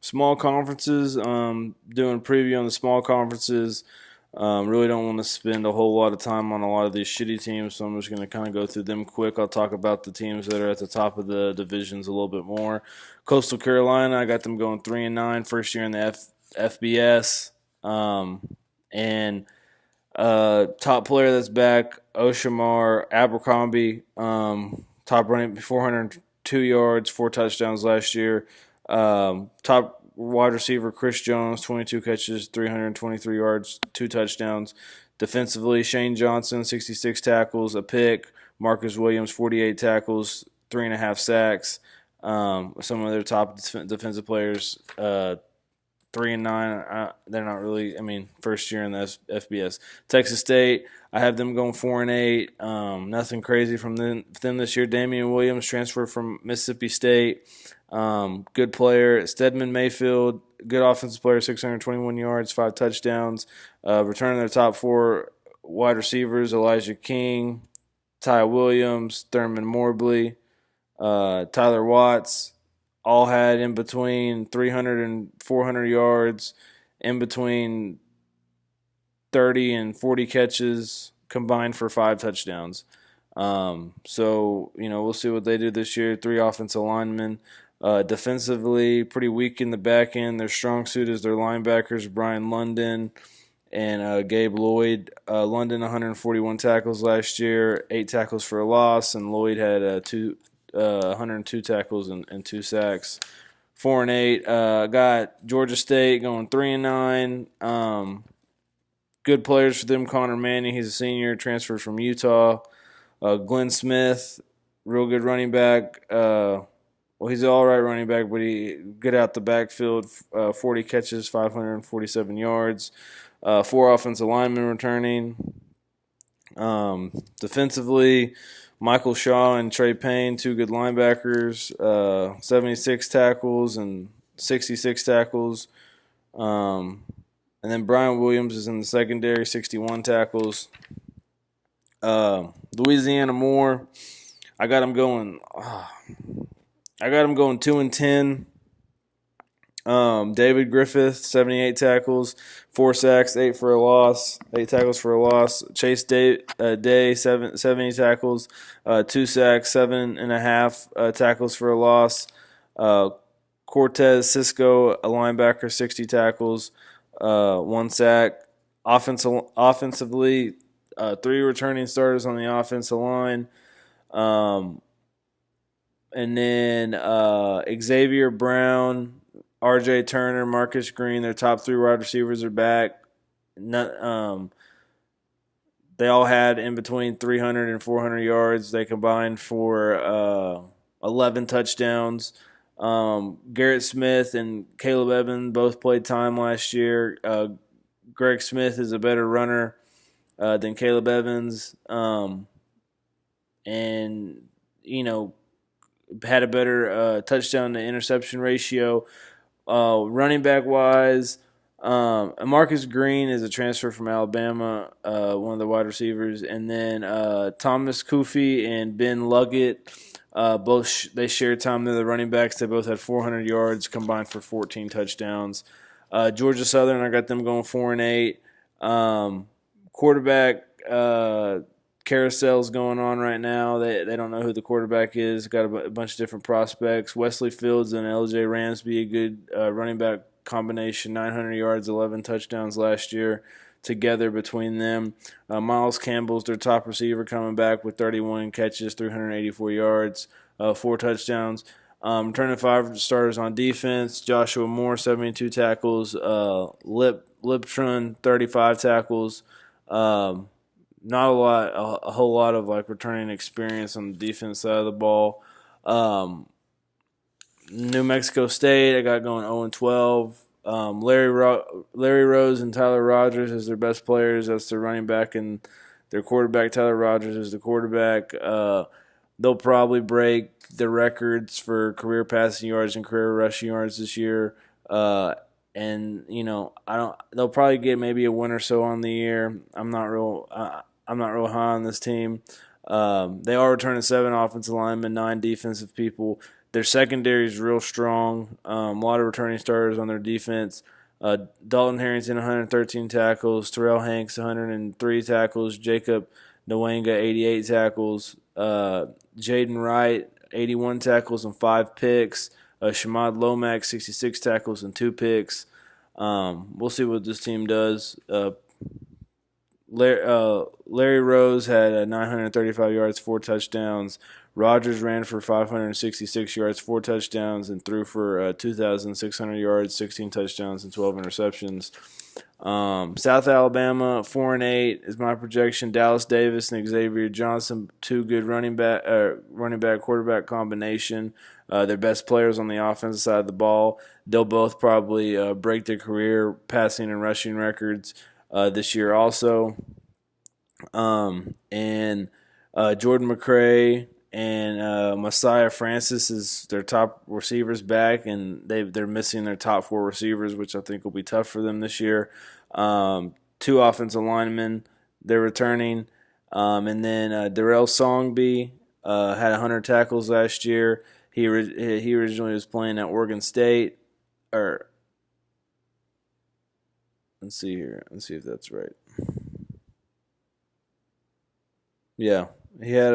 Small conferences, doing preview on the small conferences. Really don't want to spend a whole lot of time on a lot of these shitty teams, so I'm just going to kind of go through them quick. I'll talk about the teams that are at the top of the divisions a little bit more. Coastal Carolina, I got them going 3-9, first year in the FBS. And top player that's back, Oshamar Abercrombie, top running 402 yards, 4 touchdowns last year. Top wide receiver Chris Jones, 22 catches, 323 yards, 2 touchdowns. Defensively, Shane Johnson, 66 tackles, a pick. Marcus Williams, 48 tackles, 3.5 sacks. Some of their top defensive players, 3-9. They're not really. I mean, first year in the FBS. Texas State. I have them going 4-8. Nothing crazy from them this year. Damian Williams transferred from Mississippi State. Good player. Stedman Mayfield, good offensive player, 621 yards, 5 touchdowns. Returning their top 4 wide receivers: Elijah King, Ty Williams, Thurman Mobley, Tyler Watts. All had in between 300 and 400 yards, in between 30 and 40 catches, combined for 5 touchdowns. We'll see what they do this year. 3 offensive linemen. Defensively, pretty weak in the back end. Their strong suit is their linebackers, Brian London and Gabe Lloyd. London, 141 tackles last year, 8 tackles for a loss, and Lloyd had 102 tackles and 2 sacks. 4-8. Got Georgia State going 3-9. Good players for them. Connor Manning, he's a senior, transferred from Utah. Glenn Smith, real good running back. He's an all right running back, but he good out the backfield. 40 catches, 547 yards. 4 offensive linemen returning. Defensively, Michael Shaw and Trey Payne, 2 good linebackers. 76 tackles and 66 tackles. And then Brian Williams is in the secondary, 61 tackles. Louisiana Moore, I got him going 2-10. David Griffith, 78 tackles, 4 sacks, 8 tackles for a loss. Chase Day, 70 tackles, 2 sacks, 7.5 tackles for a loss. Cortez Cisco, a linebacker, 60 tackles, 1 sack. Offensively, 3 returning starters on the offensive line. And then Xavier Brown, R.J. Turner, Marcus Green, their top 3 wide receivers are back. They all had in between 300 and 400 yards. They combined for 11 touchdowns. Garrett Smith and Caleb Evans both played time last year. Greg Smith is a better runner than Caleb Evans. Had a better touchdown to interception ratio. Running back wise, Marcus Green is a transfer from Alabama, one of the wide receivers, and then Thomas Kufi and Ben Luggett, they shared time. They're the running backs. They both had 400 yards combined for 14 touchdowns. Georgia Southern, I got them going 4-8. Quarterback carousels going on right now. They don't know who the quarterback is. Got a bunch of different prospects. Wesley Fields and L.J. Ramsby, a good running back combination. 900 yards, 11 touchdowns last year together between them. Miles Campbell's their top receiver, coming back with 31 catches, 384 yards, 4 touchdowns. Returning 5 starters on defense. Joshua Moore, 72 tackles. Liptron, 35 tackles. Not a whole lot of returning experience on the defense side of the ball. New Mexico State, I got going 0-12. Larry Rose and Tyler Rogers as their best players. That's their running back, and their quarterback Tyler Rogers is the quarterback. They'll probably break the records for career passing yards and career rushing yards this year. They'll probably get maybe a win or so on the year. I'm not real high on this team. They are returning 7 offensive linemen, 9 defensive people. Their secondary is real strong. A lot of returning starters on their defense. Dalton Harrington, 113 tackles. Terrell Hanks, 103 tackles. Jacob Nwanga, 88 tackles. Jaden Wright, 81 tackles and 5 picks. Shamad Lomax, 66 tackles and 2 picks. We'll see what this team does. Larry Rose had 935 yards, 4 touchdowns. Rogers ran for 566 yards, 4 touchdowns, and threw for 2,600 yards, 16 touchdowns, and 12 interceptions. South Alabama 4-8 is my projection. Dallas Davis and Xavier Johnson, 2 good running back quarterback combination. Their best players on the offensive side of the ball. They'll both probably break their career passing and rushing records this year also. And Jordan McRae and Messiah Francis is their top receivers back, and they're missing their top 4 receivers, which I think will be tough for them this year. 2 offensive linemen they're returning, and then Darrell Songby had 100 tackles last year. He originally was playing at Oregon State. Let's see here. Let's see if that's right. Yeah, he had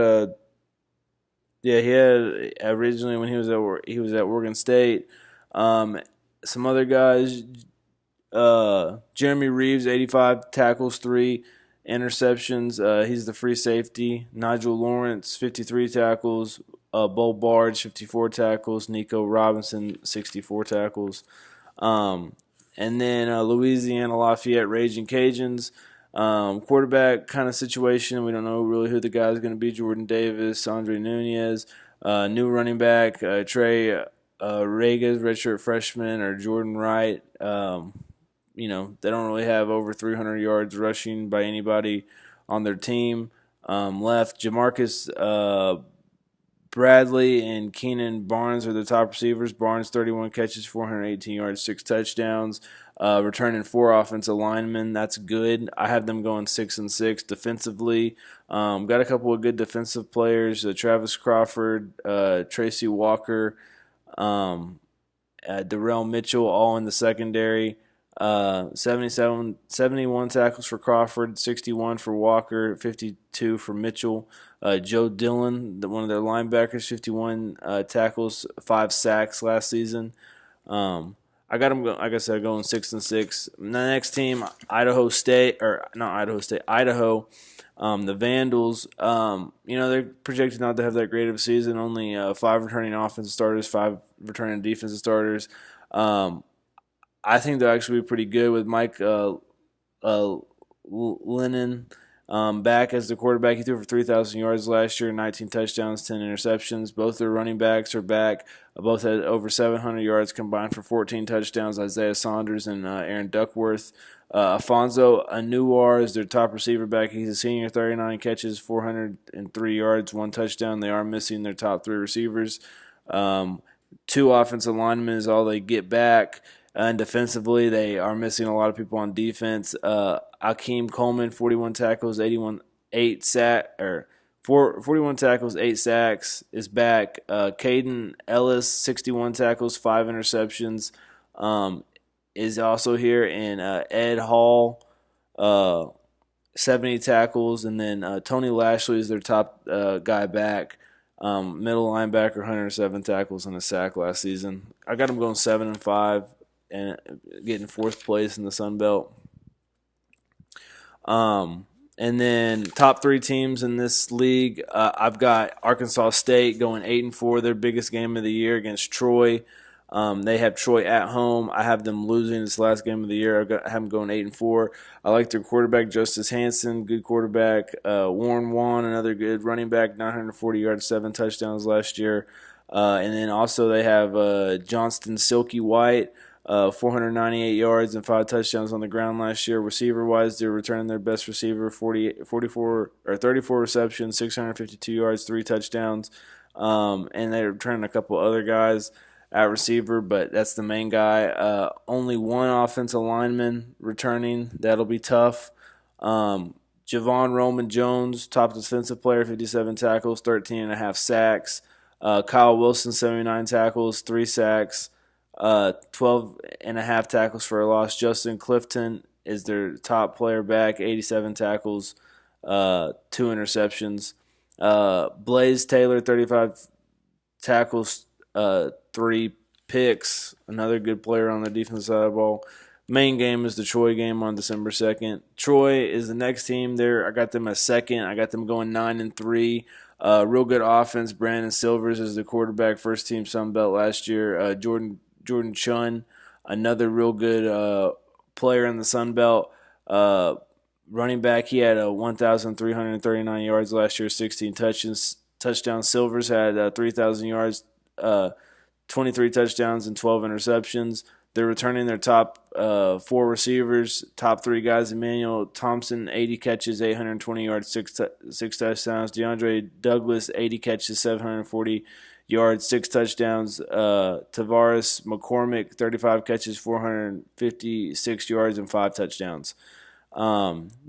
originally when he was at Oregon State. Some other guys, Jeremy Reeves, 85 tackles, 3 interceptions. He's the free safety. Nigel Lawrence, 53 tackles. Bo Barge, 54 tackles. Nico Robinson, 64 tackles. And then Louisiana Lafayette Raging Cajuns. Quarterback kind of situation. We don't know really who the guy is going to be. Jordan Davis, Andre Nunez. New running back, Trey Regas, redshirt freshman, or Jordan Wright. They don't really have over 300 yards rushing by anybody on their team. Left, Jamarcus Bradley and Keenan Barnes are the top receivers. Barnes, 31 catches, 418 yards, 6 touchdowns. Returning 4 offensive linemen. That's good. I have them going 6-6 defensively. Got a couple of good defensive players. Travis Crawford, Tracy Walker, Darrell Mitchell, all in the secondary. 71 tackles for Crawford, 61 for Walker, 52 for Mitchell. Joe Dillon, one of their linebackers, 51 tackles, 5 sacks last season. I got them, like I said, going 6-6. The next team, Idaho. The Vandals. They're projected not to have that great of a season. Only 5 returning offensive starters, 5 returning defensive starters. I think they'll actually be pretty good with Mike Lennon back as the quarterback. He threw for 3,000 yards last year, 19 touchdowns, 10 interceptions. Both their running backs are back. Both had over 700 yards combined for 14 touchdowns, Isaiah Saunders and Aaron Duckworth. Afonso Anuar is their top receiver back. He's a senior, 39 catches, 403 yards, 1 touchdown. They are missing their top 3 receivers. 2 offensive linemen is all they get back. And defensively, they are missing a lot of people on defense. Akeem Coleman, 41 tackles, 8 sacks, is back. Caden Ellis, 61 tackles, 5 interceptions, is also here. And Ed Hall, 70 tackles. And then Tony Lashley is their top guy back. Middle linebacker, 107 tackles and a sack last season. I got them going 7-5. And getting 4th place in the Sun Belt. And then top 3 teams in this league, I've got Arkansas State going 8-4, their biggest game of the year against Troy. They have Troy at home. I have them losing this last game of the year. I have them going 8-4. I like their quarterback, Justice Hansen, good quarterback. Warren Wan, another good running back, 940 yards, 7 touchdowns last year. And then also they have Johnston Silky White, 498 yards and 5 touchdowns on the ground last year. Receiver-wise, they're returning their best receiver, 34 receptions, 652 yards, 3 touchdowns. And they're returning a couple other guys at receiver, but that's the main guy. Only 1 offensive lineman returning. That'll be tough. Javon Roman Jones, top defensive player, 57 tackles, 13.5 sacks. Kyle Wilson, 79 tackles, 3 sacks, 12 and a half tackles for a loss. Justin Clifton is their top player back, 87 tackles, 2 interceptions. Blaze Taylor, 35 tackles, 3 picks. Another good player on the defensive side of the ball. Main game is the Troy game on December 2nd. Troy is the next team there. I got them at second. I got them going 9-3. Real good offense. Brandon Silvers is the quarterback, first team Sun Belt last year. Jordan Chun, another real good player in the Sun Belt. Running back, he had 1,339 yards last year, 16 touchdowns. Silvers had 3,000 yards, 23 touchdowns, and 12 interceptions. They're returning their top 4 receivers, top 3 guys. Emmanuel Thompson, 80 catches, 820 yards, 6 touchdowns. DeAndre Douglas, 80 catches, 740 yards, 6 touchdowns. Tavares McCormick, 35 catches, 456 yards, and 5 touchdowns.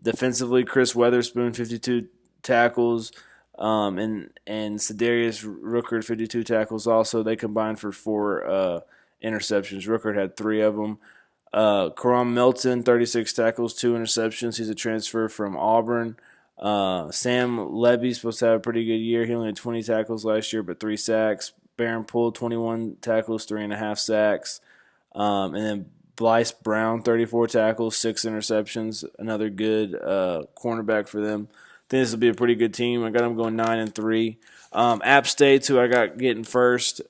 Defensively, Chris Weatherspoon, 52 tackles, and Cedarius Rookert, 52 tackles also. They combined for 4 interceptions. Rookert had 3 of them. Karam Milton, 36 tackles, 2 interceptions. He's a transfer from Auburn. Sam Levy's supposed to have a pretty good year. He only had 20 tackles last year, but 3 sacks. Baron Poole, 21 tackles, 3.5 sacks. And then Blyce Brown, 34 tackles, 6 interceptions. Another good cornerback for them. I think this will be a pretty good team. I got them going 9-3. App State, who I got getting first.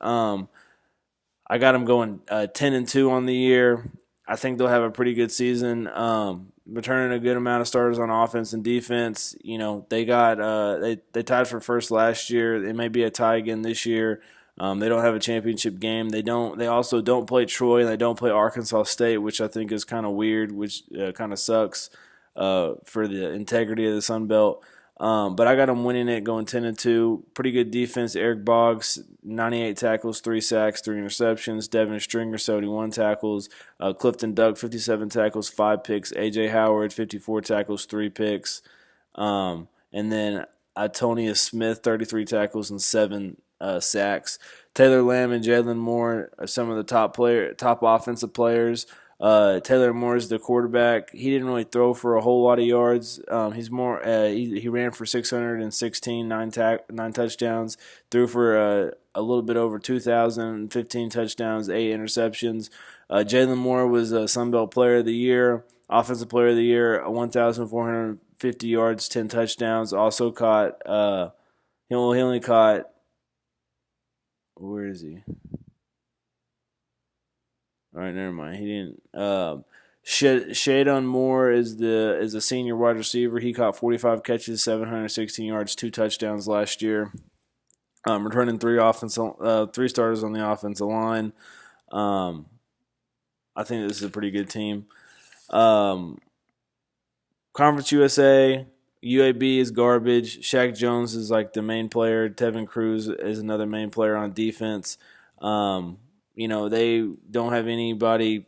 I got them going 10-2 on the year. I think they'll have a pretty good season. Returning a good amount of starters on offense and defense. You know, they got they tied for first last year. It may be a tie again this year. They don't have a championship game. They also don't play Troy, and they don't play Arkansas State, which I think is kind of weird, which kind of sucks for the integrity of the Sun Belt. But I got them winning it, going 10-2. Pretty good defense. Eric Boggs, 98 tackles, 3 sacks, 3 interceptions. Devin Stringer, 71 tackles. Clifton Duck, 57 tackles, 5 picks. A.J. Howard, 54 tackles, 3 picks. And then Antonia Smith, 33 tackles and 7 sacks. Taylor Lamb and Jalen Moore are some of the top offensive players. Taylor Moore is the quarterback. He didn't really throw for a whole lot of yards. He's more he ran for 616, 9 touchdowns, threw for a little bit over 2,000, 15 touchdowns, 8 interceptions. Jalen Moore was a Sun Belt Player of the Year, Offensive Player of the Year, 1,450 yards, 10 touchdowns. Also caught he only caught, where is he? All right, never mind. He didn't. Shadon Moore is a senior wide receiver. He caught 45 catches, 716 yards, 2 touchdowns last year. Returning 3 starters on the offensive line. I think this is a pretty good team. Conference USA, UAB is garbage. Shaq Jones is like the main player. Tevin Cruz is another main player on defense. You know, they don't have anybody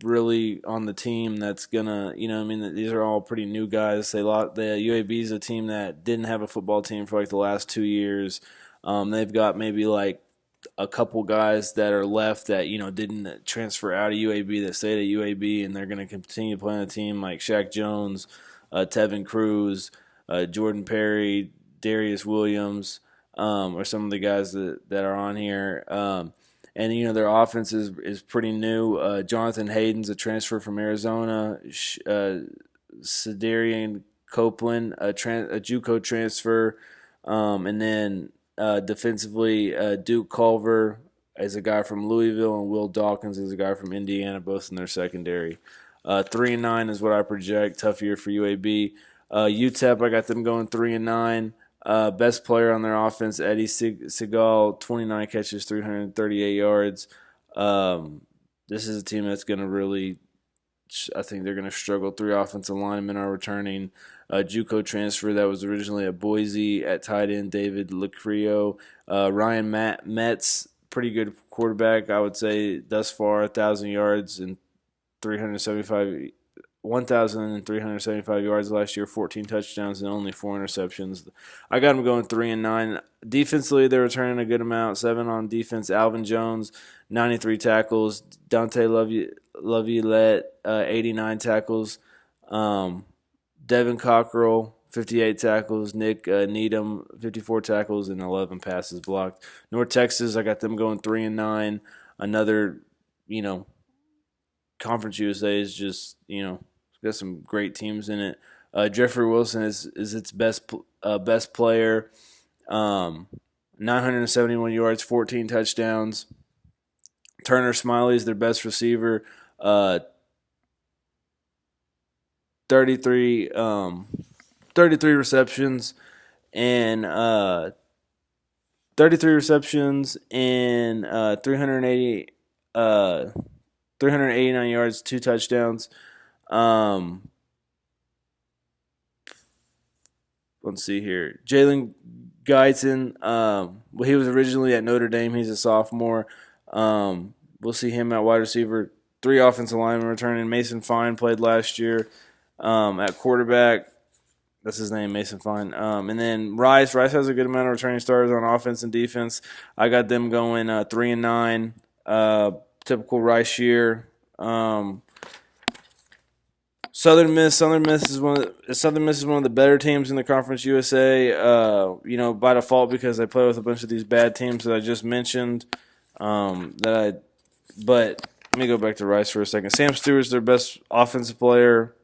really on the team that's gonna, these are all pretty new guys. The UAB is a team that didn't have a football team for like the last 2 years. They've got maybe like a couple guys that are left that, didn't transfer out of UAB that stayed at UAB, and they're gonna continue playing the team, like Shaq Jones, Tevin Cruz, Jordan Perry, Darius Williams, are some of the guys that are on here. And, their offense is pretty new. Jonathan Hayden's a transfer from Arizona. Cedarian Copeland, a JUCO transfer. And then defensively, Duke Culver is a guy from Louisville, and Will Dawkins is a guy from Indiana, both in their secondary. 3-9 is what I project. Tough year for UAB. UTEP, I got them going 3-9. Best player on their offense, Eddie Segal, 29 catches, 338 yards. This is a team that's going to really, I think they're going to struggle. 3 offensive linemen are returning. JUCO transfer that was originally at Boise at tight end, David Lecrio. Ryan Metz, pretty good quarterback, I would say, thus far, 1,000 yards and 375 1,375 yards last year, 14 touchdowns, and only 4 interceptions. I got them going 3-9. Defensively, they're returning a good amount, 7 on defense. Alvin Jones, 93 tackles. Dante Laviolette, 89 tackles. Devin Cockrell, 58 tackles. Nick Needham, 54 tackles and 11 passes blocked. North Texas, I got them going 3-9. Another, Conference USA is just, got some great teams in it. Jeffrey Wilson is its best player. 971 yards, 14 touchdowns. Turner Smiley is their best receiver. 33 receptions and 389 yards, 2 touchdowns. Let's see here. Jalen Guyton, he was originally at Notre Dame. He's a sophomore. We'll see him at wide receiver. 3 offensive linemen returning. Mason Fine played last year at quarterback. That's his name, Mason Fine. And then Rice. Rice has a good amount of returning starters on offense and defense. I got them going 3-9. Typical Rice year. Southern Miss is one of the better teams in the Conference USA. By default because they play with a bunch of these bad teams that I just mentioned. But let me go back to Rice for a second. Sam Stewart's their best offensive player.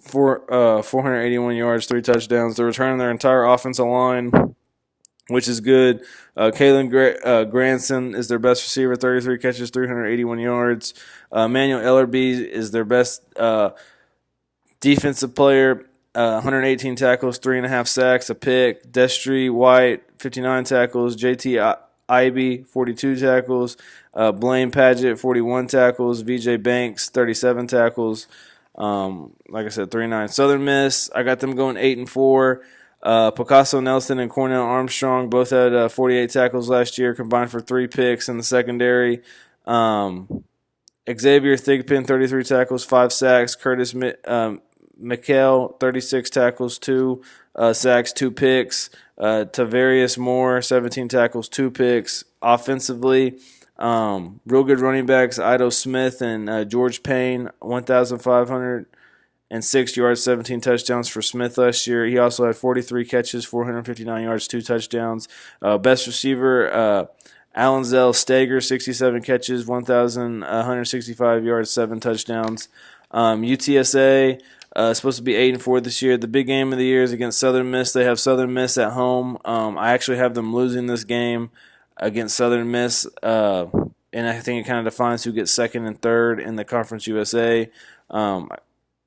481 yards, 3 touchdowns. They're returning their entire offensive line, which is good. Kalen Granson is their best receiver, 33 catches, 381 yards. Manuel Ellerby is their best defensive player, 118 tackles, 3.5 sacks, a pick. Destry White, 59 tackles. JT Ivy, 42 tackles. Blaine Padgett, 41 tackles. VJ Banks, 37 tackles. Like I said, 3-9. Southern Miss, I got them going 8-4. Picasso Nelson and Cornell Armstrong both had 48 tackles last year, combined for 3 picks in the secondary. Xavier Thigpen, 33 tackles, 5 sacks. Curtis McHale, 36 tackles, 2 sacks, 2 picks. Tavarius Moore, 17 tackles, 2 picks. Offensively, real good running backs, Ido Smith and George Payne, 1,506 yards, 17 touchdowns for Smith last year. He also had 43 catches, 459 yards, 2 touchdowns. Best receiver, Alanzel Stager, 67 catches, 1,165 yards, 7 touchdowns. UTSA supposed to be 8-4 this year. The big game of the year is against Southern Miss. They have Southern Miss at home. I actually have them losing this game against Southern Miss, and I think it kind of defines who gets second and third in the Conference USA.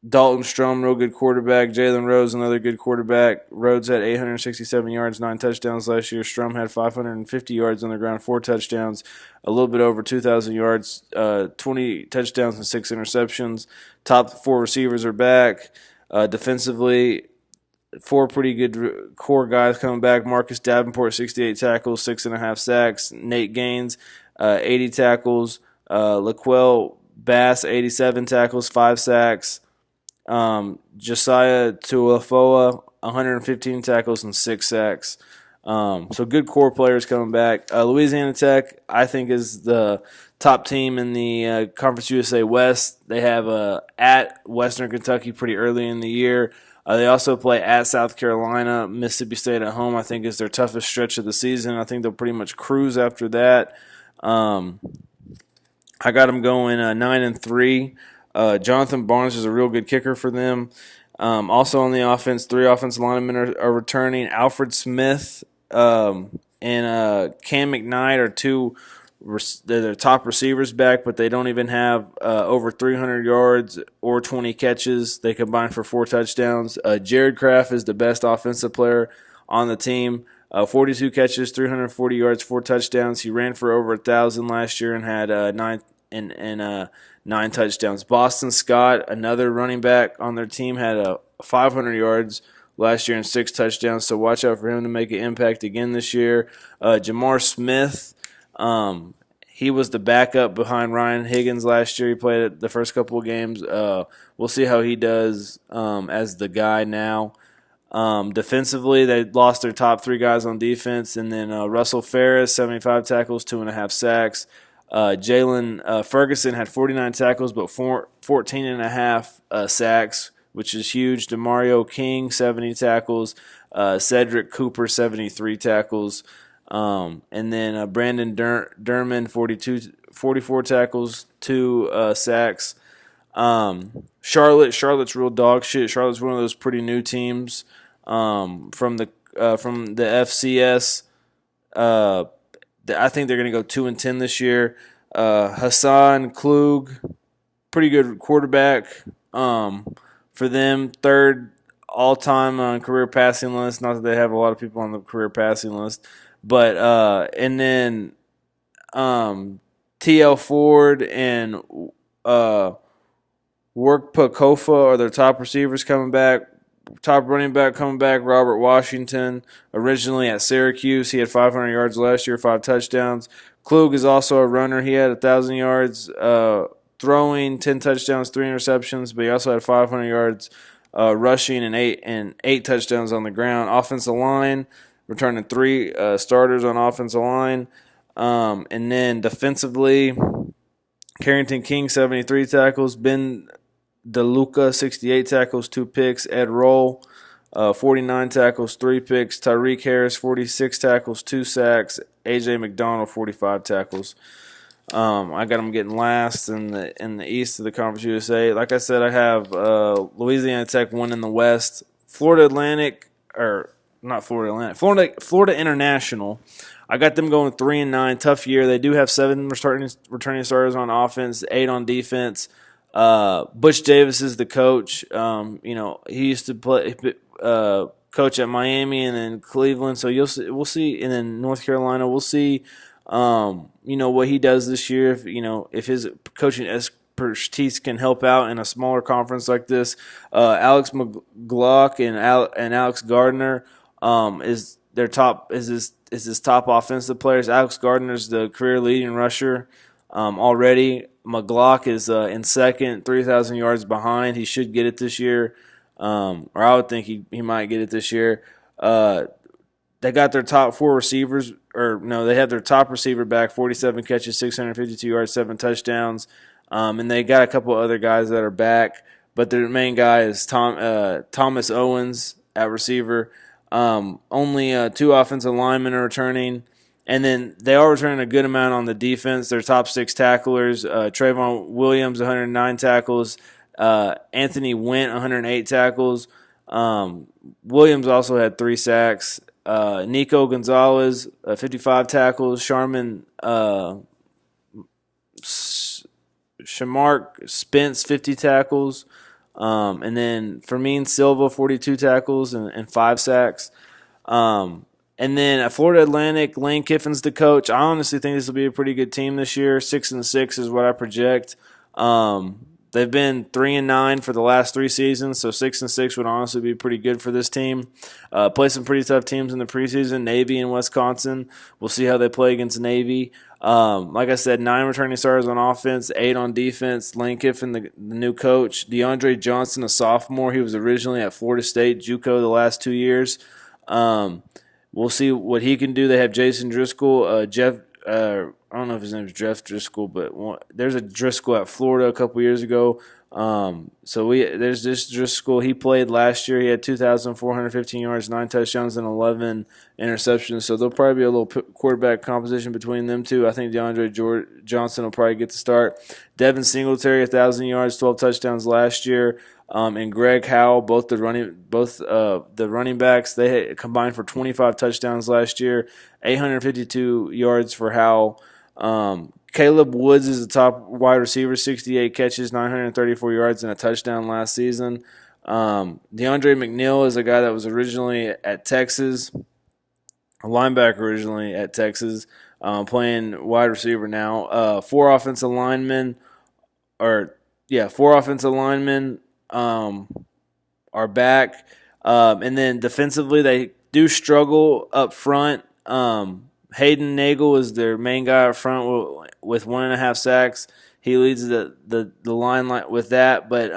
Dalton Strom, real good quarterback. Jalen Rose, another good quarterback. Rhodes had 867 yards, 9 touchdowns last year. Strom had 550 yards on the ground, 4 touchdowns, a little bit over 2,000 yards, 20 touchdowns and 6 interceptions. Top 4 receivers are back. Defensively, 4 pretty good core guys coming back. Marcus Davenport, 68 tackles, 6.5 sacks. Nate Gaines, 80 tackles. Laquel Bass, 87 tackles, 5 sacks. Josiah Tuafoa, 115 tackles and 6 sacks. So good core players coming back. Louisiana Tech, I think, is the top team in the Conference USA West. They have at Western Kentucky pretty early in the year. They also play at South Carolina. Mississippi State at home, I think, is their toughest stretch of the season. I think they'll pretty much cruise after that. I got them going 9-3. Jonathan Barnes is a real good kicker for them. Also on the offense, 3 offensive linemen are returning. Alfred Smith and Cam McKnight are 2 their top receivers back, but they don't even have over 300 yards or 20 catches. They combine for 4 touchdowns. Jared Kraft is the best offensive player on the team. 42 catches, 340 yards, 4 touchdowns. He ran for over 1,000 last year and had 9 touchdowns. Boston Scott, another running back on their team, had 500 yards last year and 6 touchdowns. So watch out for him to make an impact again this year. Jamar Smith, he was the backup behind Ryan Higgins last year. He played the first couple of games. We'll see how he does as the guy now. Defensively, they lost their top 3 guys on defense, and then Russell Ferris, 75 tackles, 2.5 sacks. Jalen Ferguson had 49 tackles, but 14.5 sacks, which is huge. DeMario King, 70 tackles. Cedric Cooper, 73 tackles. And then Brandon Derman, 44 tackles, 2 sacks. Charlotte's real dog shit. Charlotte's one of those pretty new teams from the FCS. I think they're going to go 2-10 this year. Hassan Klug, pretty good quarterback for them. 3rd all-time on career passing list. Not that they have a lot of people on the career passing list. But and then T.L. Ford and Work Pakofa are their top receivers coming back. Top running back coming back, Robert Washington, originally at Syracuse. He had 500 yards last year, 5 touchdowns. Klug is also a runner. He had 1,000 yards throwing, 10 touchdowns, 3 interceptions, but he also had 500 yards rushing and eight touchdowns on the ground. Offensive line, returning 3 starters on offensive line. And then defensively, Carrington King, 73 tackles. Ben DeLuca, 68 tackles, 2 picks. Ed Roll, 49 tackles, 3 picks. Tyreek Harris, 46 tackles, 2 sacks. A.J. McDonald, 45 tackles. I got them getting last in the East of the Conference USA. Like I said, I have Louisiana Tech winning the West. Florida International. I got them going 3-9. Tough year. They do have 7 returning starters on offense, 8 on defense. Butch Davis is the coach. He used to play coach at Miami and then Cleveland. So we'll see, and then North Carolina. We'll see. What he does this year. If his coaching expertise can help out in a smaller conference like this. Alex McGlock and Alex Gardner is his top offensive players. Alex Gardner is the career leading rusher already. McGlock is in second, 3,000 yards behind. He should get it this year, or I would think he might get it this year. They got their top 4 receivers, they have their top receiver back, 47 catches, 652 yards, 7 touchdowns, and they got a couple other guys that are back, but their main guy is Thomas Owens at receiver. Only 2 offensive linemen are returning. And then they are returning a good amount on the defense. Their top 6 tacklers, Trayvon Williams, 109 tackles. Anthony Went, 108 tackles. Williams also had 3 sacks. Nico Gonzalez, 55 tackles. Sharman Shamark Spence, 50 tackles. And then Fermin Silva, 42 tackles and 5 sacks. And then at Florida Atlantic, Lane Kiffin's the coach. I honestly think this will be a pretty good team this year. 6-6 is what I project. They've been 3-9 for the last 3 seasons, so 6-6 would honestly be pretty good for this team. Play some pretty tough teams in the preseason, Navy and Wisconsin. We'll see how they play against Navy. Like I said, 9 returning starters on offense, 8 on defense. Lane Kiffin, the new coach. DeAndre Johnson, a sophomore. He was originally at Florida State, JUCO, the last 2 years. We'll see what he can do. They have Jason Driscoll, Jeff. I don't know if his name is Jeff Driscoll, but there's a Driscoll at Florida a couple years ago. There's this Driscoll. He played last year. He had 2,415 yards, 9 touchdowns, and 11 interceptions. So there'll probably be a little quarterback composition between them two. I think DeAndre Johnson will probably get the start. Devin Singletary, 1,000 yards, 12 touchdowns last year. And Greg Howell, both the running backs, they had combined for 25 touchdowns last year, 852 yards for Howell. Caleb Woods is the top wide receiver, 68 catches, 934 yards, and a touchdown last season. DeAndre McNeil is a guy that was originally at Texas, a linebacker originally at Texas, playing wide receiver now. 4 offensive linemen are back. And then defensively, they do struggle up front. Hayden Nagel is their main guy up front with 1.5 sacks. He leads the line with that. But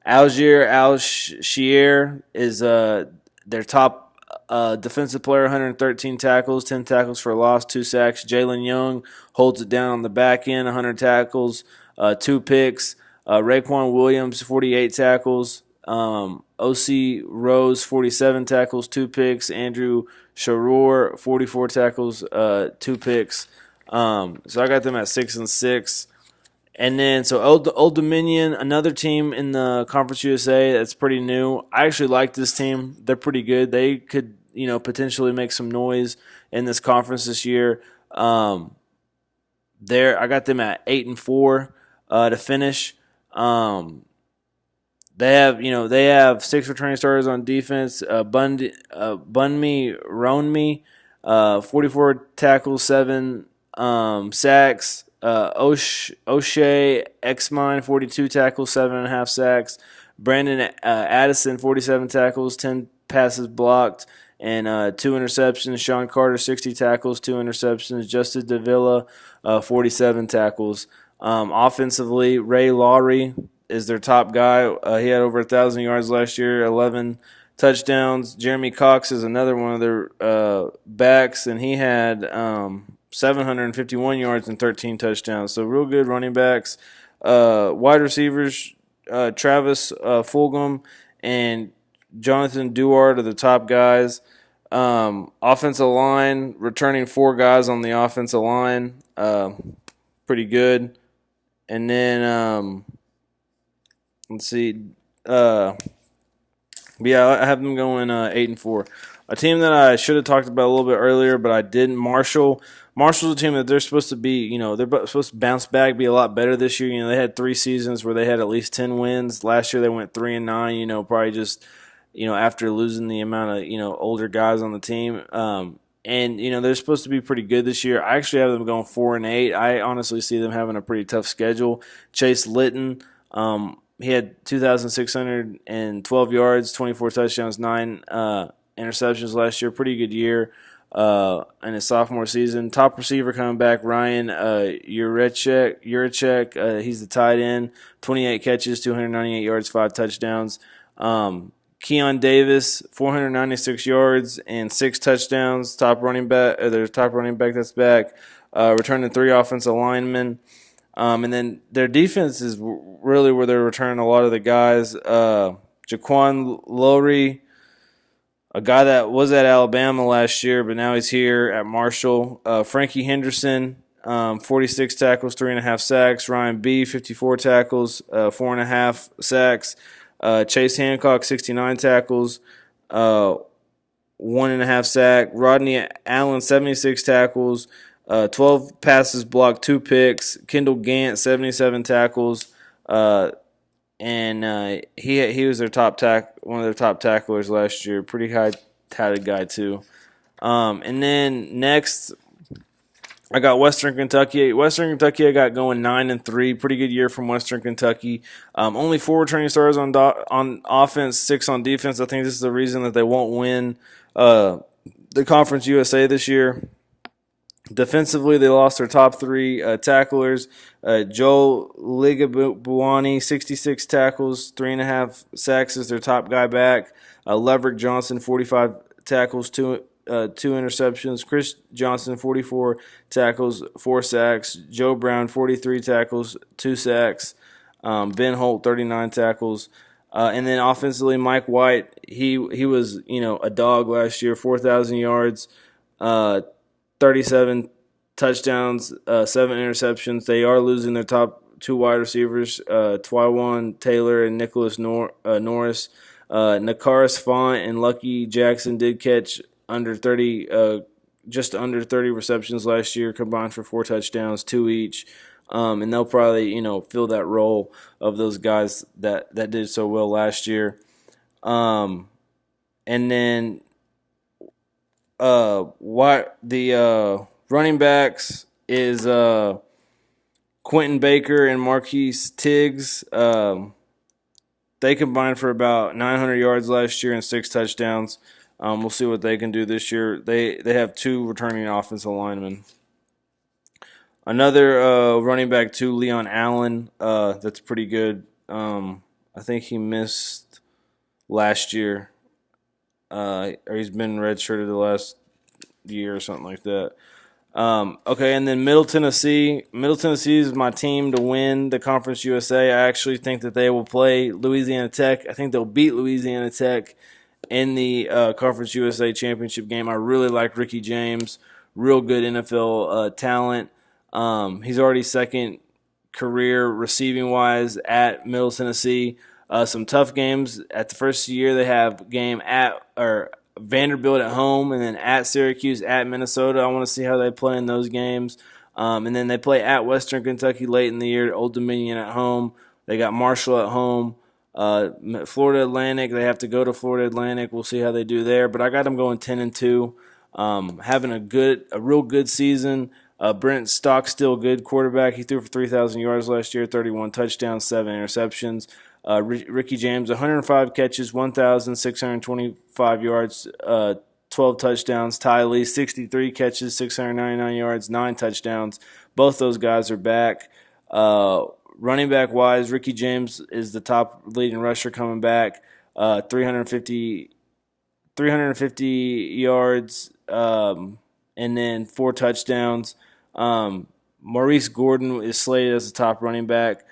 Algier Al-Shier is their top defensive player, 113 tackles, 10 tackles for a loss, 2 sacks. Jalen Young holds it down on the back end, 100 tackles, 2 picks. Raekwon Williams, 48 tackles. O.C. Rose, 47 tackles, 2 picks. Andrew Sharur, 44 tackles, 2 picks. So I got them at 6-6. And then, so Old Dominion, another team in the Conference USA that's pretty new. I actually like this team. They're pretty good. They could, potentially make some noise in this conference this year. I got them at 8-4 to finish. They have 6 returning starters on defense. Bunmi Ronmi, 44 tackles, 7 sacks. O'Shea X-Mine, 42 tackles, 7.5 sacks. Brandon Addison, 47 tackles, 10 passes blocked, and 2 interceptions. Sean Carter, 60 tackles, 2 interceptions. Justin Davila, 47 tackles. Offensively, Ray Lowry is their top guy. He had over 1,000 yards last year, 11 touchdowns. Jeremy Cox is another one of their backs, and he had 751 yards and 13 touchdowns. So real good running backs. Wide receivers, Travis Fulgham and Jonathan Duard are the top guys. Offensive line, returning 4 guys on the offensive line. Pretty good. And then, let's see. I have them going 8-4. A team that I should have talked about a little bit earlier, but I didn't. Marshall's a team that they're supposed to be, they're supposed to bounce back, be a lot better this year. They had 3 seasons where they had at least 10 wins. Last year they went 3-9, probably just, after losing the amount of, older guys on the team. And they're supposed to be pretty good this year. I actually have them going 4-8. I honestly see them having a pretty tough schedule. Chase Litton, he had 2,612 yards, 24 touchdowns, 9 interceptions last year. Pretty good year in his sophomore season. Top receiver coming back, Ryan Juracek. He's the tight end. 28 catches, 298 yards, 5 touchdowns. Keon Davis, 496 yards and 6 touchdowns. Top running back. Their top running back that's back. Returning 3 offensive linemen. And then their defense is really where they're returning a lot of the guys. Jaquan Lowry, a guy that was at Alabama last year, but now he's here at Marshall. Frankie Henderson, 46 tackles, 3.5 sacks. Ryan B., 54 tackles, 4.5 sacks. Chase Hancock, 69 tackles, 1.5 sack. Rodney Allen, 76 tackles, 12 passes blocked, 2 picks. Kendall Gant, 77 tackles, and he was their one of their top tacklers last year. Pretty high touted guy too. And then next, I got Western Kentucky. Western Kentucky I got going 9-3. Pretty good year from Western Kentucky. Only 4 returning starters on offense, 6 on defense. I think this is the reason that they won't win the Conference USA this year. Defensively, they lost their top 3 tacklers. Joe Ligabuani, 66 tackles, 3.5 sacks is their top guy back. Leverick Johnson, 45 tackles, 2 interceptions. Chris Johnson, 44 tackles, 4 sacks. Joe Brown, 43 tackles, 2 sacks. Ben Holt, 39 tackles. And then offensively, Mike White, he was a dog last year, 4,000 yards, 37 touchdowns, 7 interceptions. They are losing their top 2 wide receivers, Twywan Taylor and Nicholas Norris. Nakaris Font and Lucky Jackson did catch just under 30 receptions last year, combined for 4 touchdowns, 2 each. And they'll probably, fill that role of those guys that did so well last year. And then running backs is Quentin Baker and Marquise Tiggs. They combined for about 900 yards last year and 6 touchdowns. We'll see what they can do this year. They have 2 returning offensive linemen. Another running back too, Leon Allen. That's pretty good. I think he missed last year, or he's been redshirted the last year or something like that. Okay, and then Middle Tennessee. Middle Tennessee is my team to win the Conference USA. I actually think that they will play Louisiana Tech. I think they'll beat Louisiana Tech in the Conference USA championship game. I really like Ricky James, real good NFL talent. He's already second career receiving wise at Middle Tennessee. Some tough games at the first year. They have game at or Vanderbilt at home, and then at Syracuse, at Minnesota. I want to see how they play in those games. And then they play at Western Kentucky late in the year, Old Dominion at home. They got Marshall at home. Florida Atlantic, they have to go to Florida Atlantic. We'll see how they do there. But I got them going 10-2, having a real good season. Brent Stockstill, good quarterback. He threw for 3,000 yards last year, 31 touchdowns, 7 interceptions. Ricky James, 105 catches, 1,625 yards, 12 touchdowns. Ty Lee, 63 catches, 699 yards, 9 touchdowns. Both those guys are back. Running back wise, Ricky James is the top leading rusher coming back, 350 yards, and then 4 touchdowns. Maurice Gordon is slated as the top running back.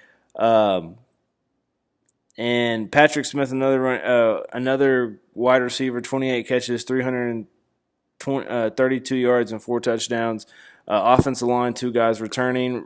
And Patrick Smith, another wide receiver, 28 catches, 332 yards, and 4 touchdowns. Offensive line, 2 guys returning.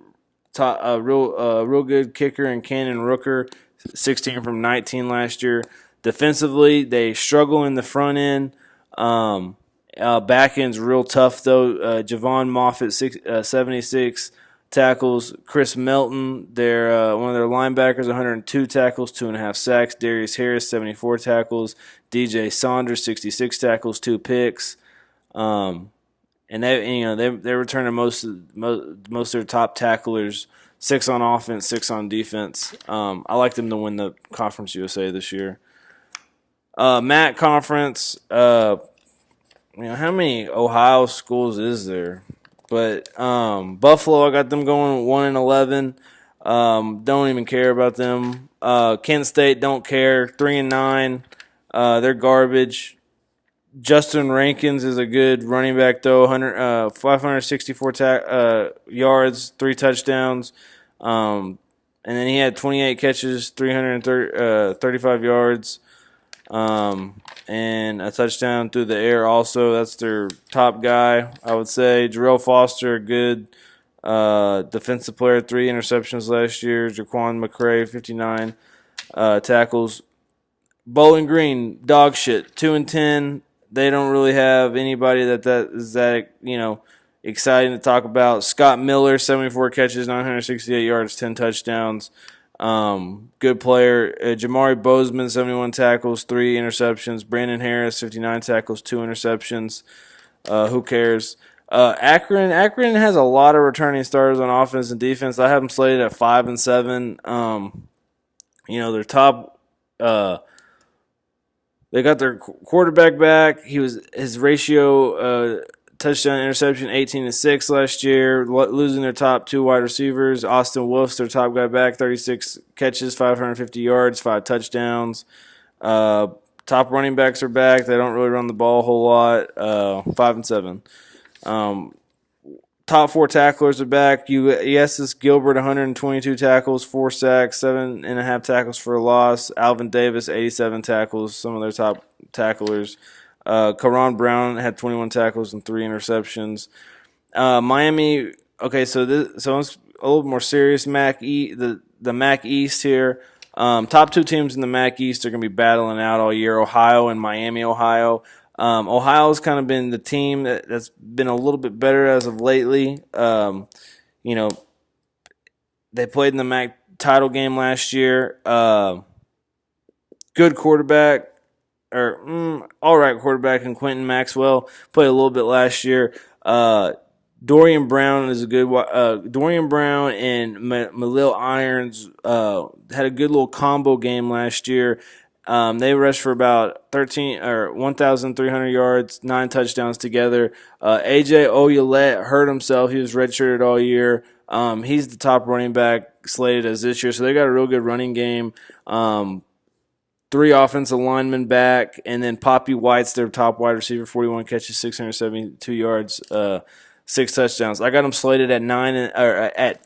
Real good kicker in Cannon Rooker, 16 from 19 last year. Defensively, they struggle in the front end. Back end's real tough though. Javon Moffitt, 76 tackles. Chris Melton, one of their linebackers, 102 tackles, 2.5 sacks. Darius Harris, 74 tackles. DJ Saunders, 66 tackles, 2 picks. And they're returning most of their top tacklers, 6 on offense, 6 on defense. I like them to win the Conference USA this year. MAC Conference. How many Ohio schools is there? But Buffalo, I got them going 1-11. Don't even care about them. Kent State, don't care. 3-9. They're garbage. Justin Rankins is a good running back though. 564 yards, 3 touchdowns. And then he had 28 catches, 335 yards. And a touchdown through the air also. That's their top guy, I would say. Jarrell Foster, a good defensive player, 3 interceptions last year. Jaquan McCray, 59 tackles. Bowling Green, dog shit, 2-10. They don't really have anybody that is that exciting to talk about. Scott Miller, 74 catches, 968 yards, 10 touchdowns. Good player. Jamari Bozeman, 71 tackles, 3 interceptions. Brandon Harris, 59 tackles, 2 interceptions. Who cares? Akron has a lot of returning starters on offense and defense. I have them slated at 5-7. Their top. They got their quarterback back. His ratio touchdown interception 18-6 last year, losing their top 2 wide receivers. Austin Wolf's their top guy back, 36 catches, 550 yards, 5 touchdowns. Top running backs are back. They don't really run the ball a whole lot. 5-7. Top 4 tacklers are back. US's Gilbert, 122 tackles, 4 sacks, 7.5 tackles for a loss. Alvin Davis, 87 tackles, some of their top tacklers. Karan Brown had 21 tackles and 3 interceptions. Miami. Okay, so it's a little more serious. The MAC East here. Top 2 teams in the MAC East are going to be battling out all year. Ohio and Miami, Ohio. Ohio's kind of been the team that's been a little bit better as of lately. They played in the MAC title game last year. Good quarterback. All right quarterback in Quentin Maxwell. Played a little bit last year. Dorian Brown is a good Dorian Brown and Malil Irons had a good little combo game last year. They rushed for about 1,300 yards, 9 touchdowns together. AJ Oyulet hurt himself. He was redshirted all year. He's the top running back slated as this year, so they got a real good running game. 3 offensive linemen back, and then Poppy White's their top wide receiver, 41 catches, 672 yards, 6 touchdowns. I got them slated at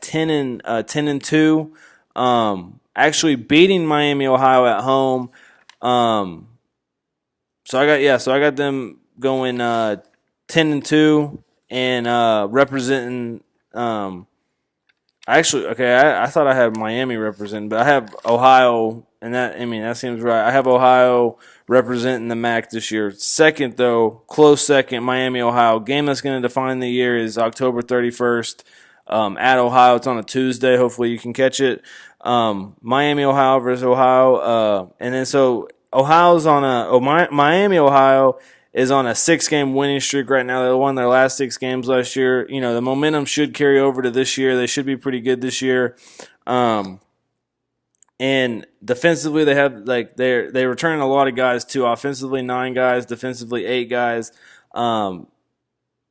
10-2. Actually beating Miami, Ohio at home. So I got them going 10-2 and representing. I thought I had Miami representing, but I have Ohio, and that seems right. I have Ohio representing the MAC this year. Second, though, close second, Miami, Ohio. Game that's going to define the year is October 31st at Ohio. It's on a Tuesday. Hopefully you can catch it. Miami, Ohio versus Ohio. And then so Ohio's on Miami, Ohio is on a 6-game winning streak right now. They won their last 6 games last year. You know, the momentum should carry over to this year. They should be pretty good this year. And defensively, they have they return a lot of guys too. Offensively, 9 guys. Defensively, 8 guys. Top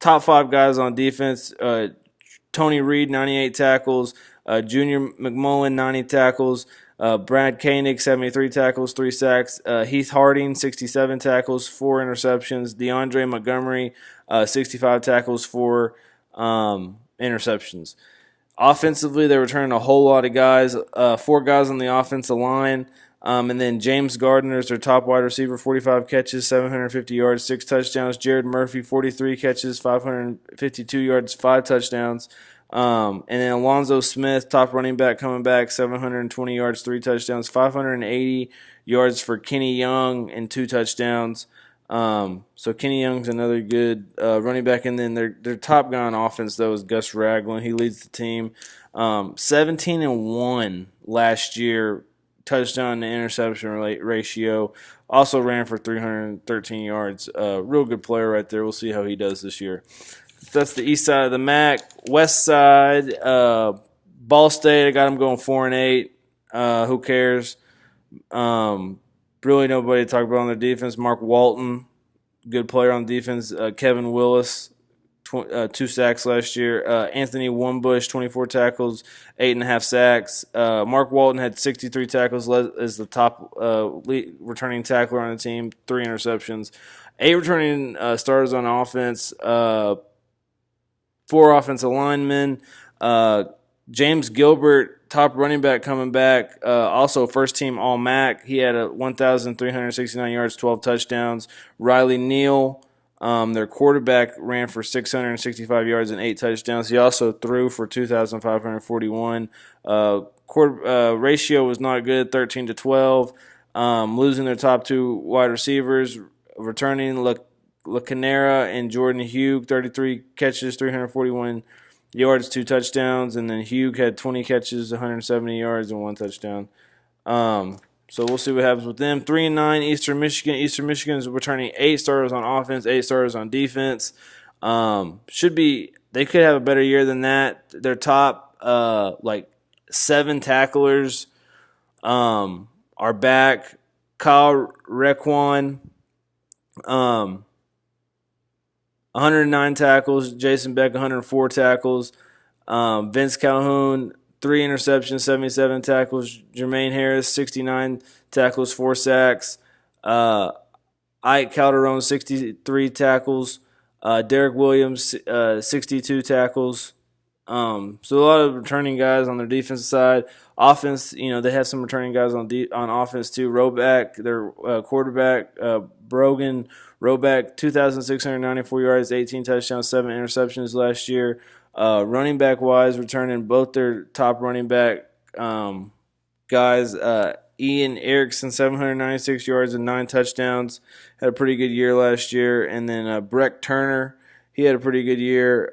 5 guys on defense. Tony Reed, 98 tackles. Junior McMullen, 90 tackles. Brad Koenig, 73 tackles, 3 sacks. Heath Harding, 67 tackles, 4 interceptions. DeAndre Montgomery, 65 tackles, 4 interceptions. Offensively, they're returning a whole lot of guys. 4 guys on the offensive line. And then James Gardner is their top wide receiver, 45 catches, 750 yards, 6 touchdowns. Jared Murphy, 43 catches, 552 yards, 5 touchdowns. And then Alonzo Smith, top running back, coming back, 720 yards, 3 touchdowns, 580 yards for Kenny Young and 2 touchdowns. So Kenny Young's another good running back. And then their top guy on offense, though, is Gus Ragland. He leads the team. 17-1 last year, touchdown to interception ratio. Also ran for 313 yards. Real good player right there. We'll see how he does this year. That's the east side of the MAC. West side, Ball State, I got them going 4-8. Who cares? Really nobody to talk about on their defense. Mark Walton, good player on defense. Kevin Willis, 2 sacks last year. Anthony Wimbush, 24 tackles, 8.5 sacks. Mark Walton had 63 tackles as the top returning tackler on the team, 3 interceptions. 8 returning starters on offense. 4 offensive linemen. James Gilbert, top running back, coming back. Also first team All-MAC. He had 1,369 yards, 12 touchdowns. Riley Neal, their quarterback, ran for 665 yards and 8 touchdowns. He also threw for 2,541. Ratio was not good, 13-12. Losing their top 2 wide receivers. Returning LaCanera and Jordan Hugh, 33 catches, 341 yards, 2 touchdowns. And then Hugh had 20 catches, 170 yards, and 1 touchdown. So we'll see what happens with them. 3-9, Eastern Michigan. Eastern Michigan is returning 8 starters on offense, 8 starters on defense. They could have a better year than that. Their top 7 tacklers are back. Kyle Requan, 109 tackles. Jason Beck, 104 tackles. Vince Calhoun, 3 interceptions, 77 tackles. Jermaine Harris, 69 tackles, 4 sacks. Ike Calderon, 63 tackles. Derek Williams, 62 tackles. So a lot of returning guys on their defensive side. Offense, they have some returning guys on offense too. Roback, their quarterback, Brogan Roback, 2,694 yards, 18 touchdowns, 7 interceptions last year. Running back wise, returning both their top running back guys. Ian Erickson, 796 yards and 9 touchdowns, had a pretty good year last year. And then Breck Turner, he had a pretty good year.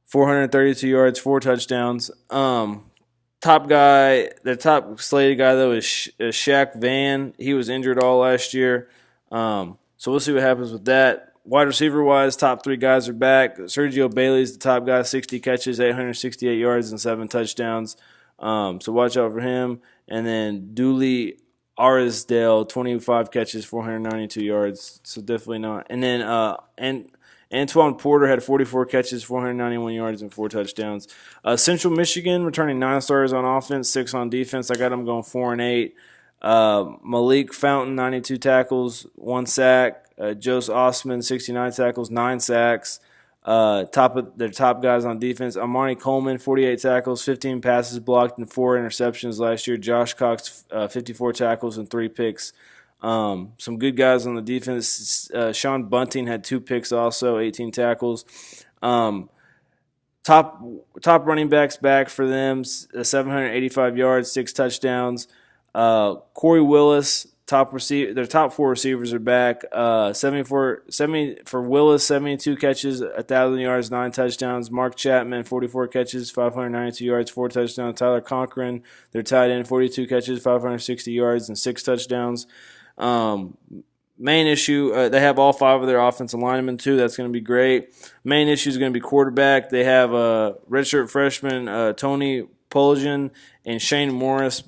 432 yards, 4 touchdowns. Top guy, the top slated guy, though, is Shaq Van. He was injured all last year. So we'll see what happens with that. Wide receiver-wise, top 3 guys are back. Sergio Bailey's the top guy, 60 catches, 868 yards, and 7 touchdowns. So watch out for him. And then Dooley Arisdale, 25 catches, 492 yards. So definitely not. And then and Antoine Porter had 44 catches, 491 yards, and 4 touchdowns. Central Michigan returning 9 starters on offense, 6 on defense. I got them going 4-8. Malik Fountain, 92 tackles, 1 sack. Jose Osman, 69 tackles, 9 sacks. Their top guys on defense. Amani Coleman, 48 tackles, 15 passes blocked, and 4 interceptions last year. Josh Cox, 54 tackles and 3 picks. Some good guys on the defense. Sean Bunting had 2 picks also, 18 tackles. Top running backs back for them, 785 yards, 6 touchdowns. Corey Willis, their top 4 receivers are back. 70 for Willis, 72 catches, 1,000 yards, 9 touchdowns. Mark Chapman, 44 catches, 592 yards, 4 touchdowns. Tyler Conchran, their tight end, 42 catches, 560 yards, and 6 touchdowns. Main issue, they have all 5 of their offensive linemen too. That's going to be great. Main issue is going to be quarterback. They have redshirt freshman Tony Poljan and Shane Morris,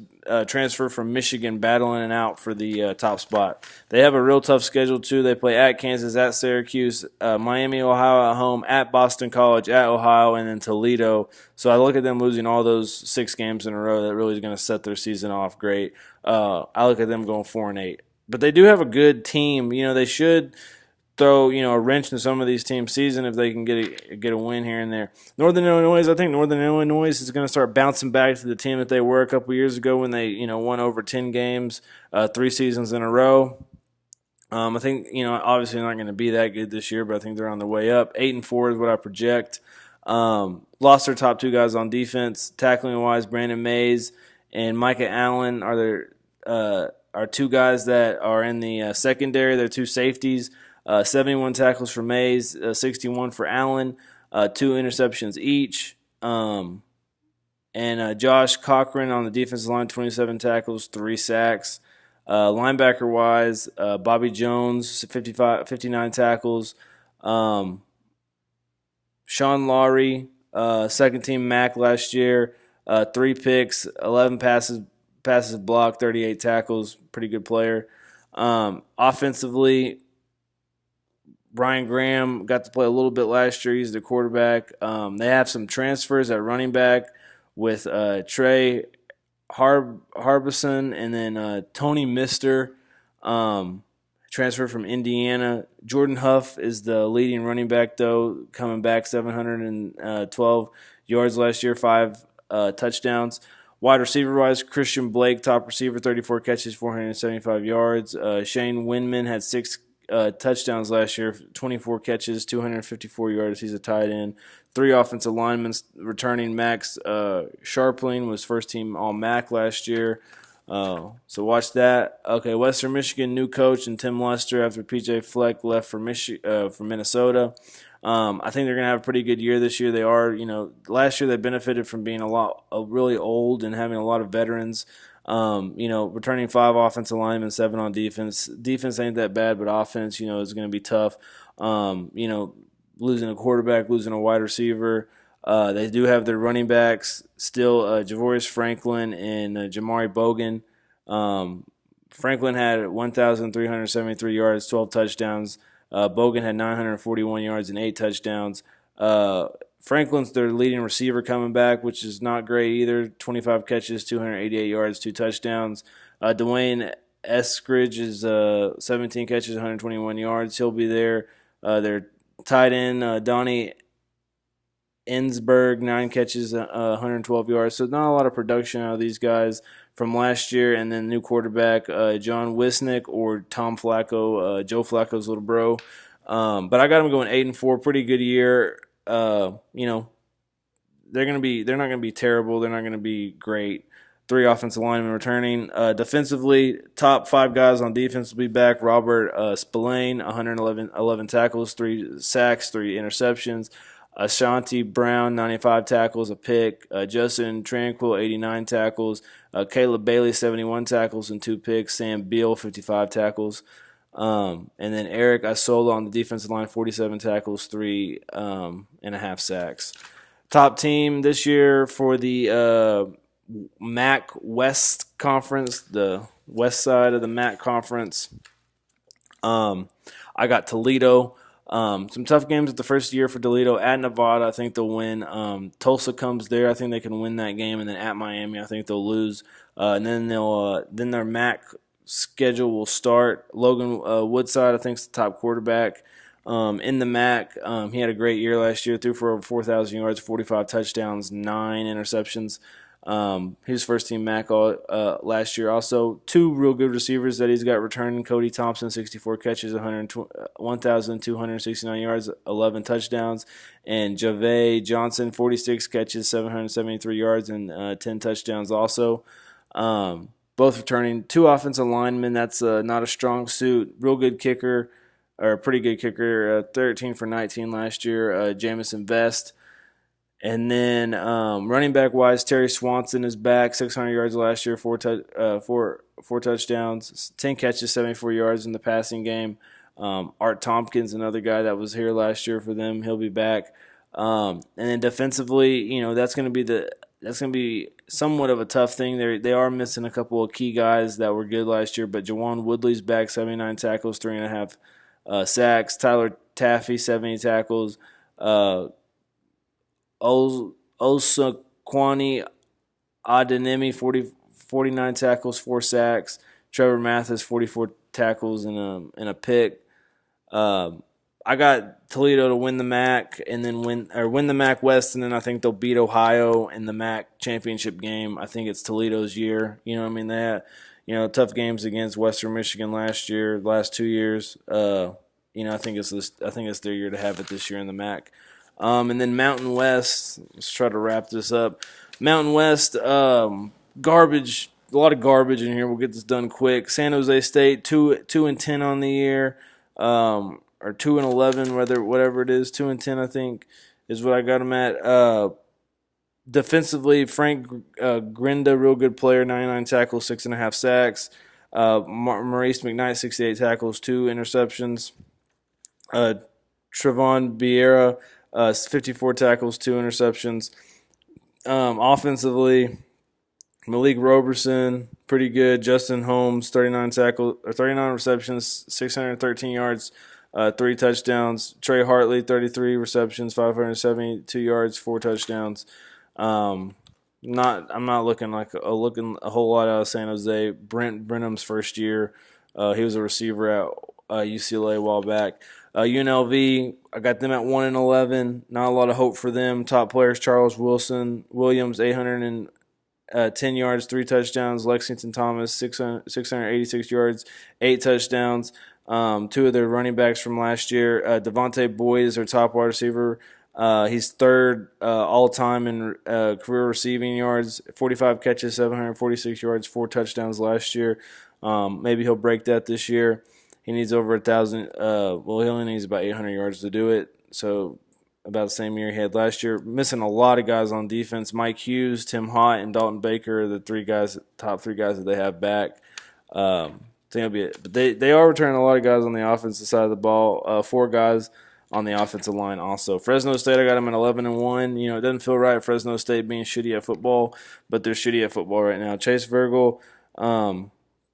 transfer from Michigan, battling it out for the top spot. They have a real tough schedule too. They play at Kansas, at Syracuse, Miami, Ohio at home, at Boston College, at Ohio, and then Toledo. So I look at them losing all those 6 games in a row. That really is going to set their season off great. I look at them going 4-8. But they do have a good team. They should throw a wrench in some of these teams' season if they can get a win here and there. Northern Illinois, I think Northern Illinois is going to start bouncing back to the team that they were a couple years ago when they won over 10 games 3 seasons in a row. I think obviously they're not going to be that good this year, but I think they're on their way up. 8-4 is what I project. Lost their top 2 guys on defense, tackling wise. Brandon Mays and Micah Allen are 2 guys that are in the secondary. They're 2 safeties. 71 tackles for Mays, 61 for Allen, 2 interceptions each. And Josh Cochran on the defensive line, 27 tackles, 3 sacks. Linebacker-wise, Bobby Jones, 59 tackles. Sean Lowry, second-team MAC last year, 3 picks, 11 passes blocked, 38 tackles, pretty good player. Offensively, Brian Graham got to play a little bit last year. He's the quarterback. They have some transfers at running back with Trey Harbison and then Tony Mister, transferred from Indiana. Jordan Huff is the leading running back, though, coming back 712 yards last year, 5 touchdowns. Wide receiver-wise, Christian Blake, top receiver, 34 catches, 475 yards. Shane Winman had 6 touchdowns last year, 24 catches, 254 yards. He's a tight end. 3 offensive linemen returning. Max Sharpling was first-team All-MAC last year. So watch that. Okay, Western Michigan, new coach, and Tim Lester after P.J. Fleck left for Minnesota. I think they're going to have a pretty good year this year. They are, last year they benefited from being really old and having a lot of veterans. Returning 5 offensive linemen, 7 on defense. Defense ain't that bad, but offense, is going to be tough. Losing a quarterback, losing a wide receiver. They do have their running backs still, Javorius Franklin and Jamari Bogan. Franklin had 1,373 yards, 12 touchdowns. Bogan had 941 yards and 8 touchdowns. Franklin's their leading receiver coming back, which is not great either. 25 catches, 288 yards, 2 touchdowns. Dwayne Eskridge is 17 catches, 121 yards. He'll be there. Their tight end, Donnie Ensberg, 9 catches, 112 yards. So not a lot of production out of these guys from last year. And then new quarterback, John Wisnick or Tom Flacco, Joe Flacco's little bro. But I got them going 8-4, pretty good year. They're not going to be terrible. They're not going to be great. 3 offensive linemen returning. Defensively, top 5 guys on defense will be back. Robert Spillane, 111 tackles, 3 sacks, 3 interceptions. Ashanti Brown, 95 tackles, a pick. Justin Tranquil, 89 tackles. Caleb Bailey, 71 tackles and 2 picks. Sam Beal, 55 tackles. And then Eric Isola on the defensive line, 47 tackles, 3.5 sacks. Top team this year for the MAC West Conference, the west side of the MAC Conference. I got Toledo. Some tough games at the first year for Toledo. At Nevada, I think they'll win. Tulsa comes there. I think they can win that game. And then at Miami, I think they'll lose. And then then their MAC schedule will start. Logan Woodside, I think, is the top quarterback. In the MAC, he had a great year last year. Threw for over 4,000 yards, 45 touchdowns, 9 interceptions. He was first team MAC last year. Also, 2 real good receivers that he's got returning. Cody Thompson, 64 catches, 1,269 yards, 11 touchdowns. And Jave Johnson, 46 catches, 773 yards, and 10 touchdowns also. Both returning. 2 offensive linemen. That's not a strong suit. Real good kicker, or a pretty good kicker, 13 for 19 last year, Jamison Vest. And then running back wise, Terry Swanson is back, 600 yards last year, four touchdowns, 10 catches, 74 yards in the passing game. Art Tompkins, another guy that was here last year for them, he'll be back. And then defensively, that's going to be somewhat of a tough thing. They are missing a couple of key guys that were good last year, but Jawan Woodley's back, 79 tackles, 3.5 sacks. Tyler Taffy, 70 tackles. Osakwani Adenemi, 49 tackles, 4 sacks. Trevor Mathis, 44 tackles and a pick. I got Toledo to win the MAC and then win the MAC West, and then I think they'll beat Ohio in the MAC championship game. I think it's Toledo's year. You know what I mean? They had, tough games against Western Michigan last 2 years. I think it's their year to have it this year in the MAC. And then Mountain West, let's try to wrap this up. Mountain West, garbage, a lot of garbage in here. We'll get this done quick. San Jose State, 2-10 on the year, or 2-11, whatever it is, 2-10 I think is what I got them at. Defensively, Frank Grinda, real good player, 99 tackles, 6.5 sacks. Maurice McKnight, 68 tackles, 2 interceptions. Trevon Vieira, 54 tackles, 2 interceptions. Offensively, Malik Roberson, pretty good. Justin Holmes, 39 receptions, 613 yards, 3 touchdowns. Trey Hartley, 33 receptions, 572 yards, 4 touchdowns. I'm not looking a whole lot out of San Jose. Brent Brenham's first year, he was a receiver at UCLA a while back. UNLV, I got them at 1-11. Not a lot of hope for them. Top players: Charles Williams, 810 yards, 3 touchdowns. Lexington Thomas, 686 yards, 8 touchdowns. 2 of their running backs from last year. Devontae Boyd is their top wide receiver. He's third all-time in career receiving yards, 45 catches, 746 yards, 4 touchdowns last year. Maybe he'll break that this year. He needs over 1,000. He only needs about 800 yards to do it. So about the same year he had last year. Missing a lot of guys on defense. Mike Hughes, Tim Hott, and Dalton Baker are the top 3 guys that they have back. I think it'll be it. But they are returning a lot of guys on the offensive side of the ball. 4 guys on the offensive line also. Fresno State, I got them at 11-1. It doesn't feel right Fresno State being shitty at football, but they're shitty at football right now. Chase Virgil,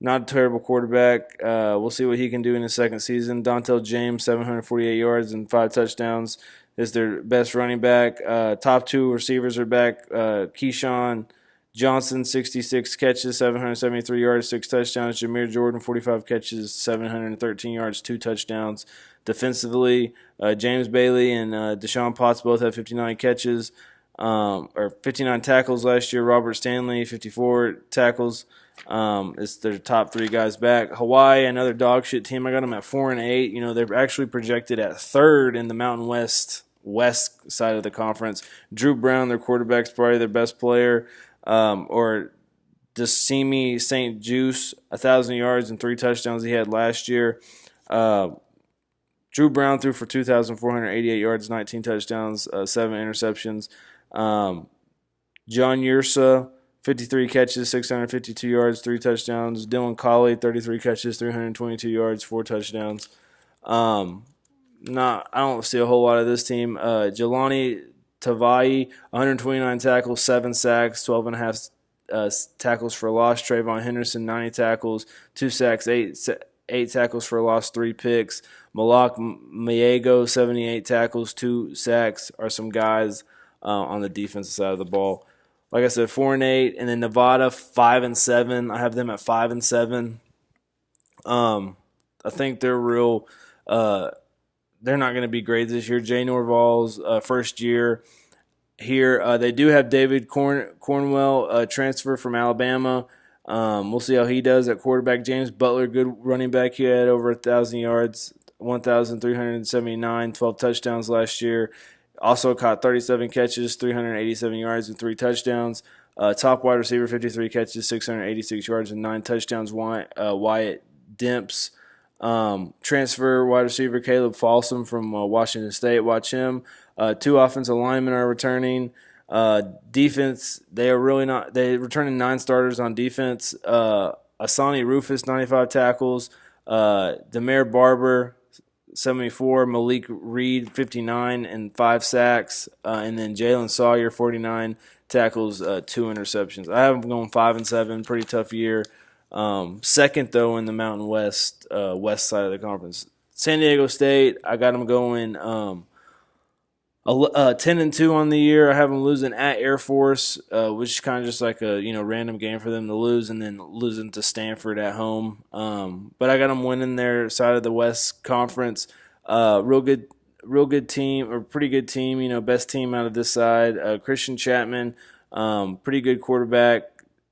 not a terrible quarterback. We'll see what he can do in his second season. Dontel James, 748 yards and 5 touchdowns, is their best running back. Top 2 receivers are back. Keyshawn Johnson, 66 catches, 773 yards, 6 touchdowns. Jameer Jordan, 45 catches, 713 yards, 2 touchdowns. Defensively, James Bailey and Deshaun Potts both have 59 catches, or 59 tackles last year. Robert Stanley, 54 tackles. It's their top 3 guys back. Hawaii, another dog shit team. I got them at 4-8. They're actually projected at 3rd in the Mountain West side of the conference. Drew Brown, their quarterback's probably their best player. Or Desimi St. Juice, 1,000 yards and 3 touchdowns he had last year. Drew Brown threw for 2,488 yards, 19 touchdowns, 7 interceptions. John Yursa, 53 catches, 652 yards, 3 touchdowns. Dylan Collie, 33 catches, 322 yards, 4 touchdowns. I don't see a whole lot of this team. Jelani Tavai, 129 tackles, 7 sacks, 12.5 tackles for loss. Trayvon Henderson, 90 tackles, 2 sacks, 8 tackles for loss, 3 picks. Malak Miego, 78 tackles, 2 sacks are some guys on the defensive side of the ball. Like I said, 4-8, and then Nevada 5-7. I have them at 5-7. I think they're real. They're not going to be great this year. Jay Norval's first year here. They do have David Cornwell, transfer from Alabama. We'll see how he does at quarterback. James Butler, good running back. He had over 1,000 yards, 1,379, 12 touchdowns last year. Also caught 37 catches, 387 yards, and 3 touchdowns. Top wide receiver, 53 catches, 686 yards, and 9 touchdowns. Wyatt Demps. Transfer wide receiver Caleb Folsom from Washington State. Watch him. 2 offensive linemen are returning. Defense, they are really not. They're returning 9 starters on defense. Asani Rufus, 95 tackles. Demare Barber, 74. Malik Reed, 59 and 5 sacks. And then Jalen Sawyer, 49 tackles, 2 interceptions. I have them going 5-7. Pretty tough year. Second, though, in the Mountain West, west side of the conference. San Diego State, I got them going 10-2 on the year. I have them losing at Air Force, which is kind of just like a random game for them to lose, and then losing to Stanford at home. But I got them winning their side of the West Conference. Real good team, or pretty good team. Best team out of this side. Christian Chapman, pretty good quarterback.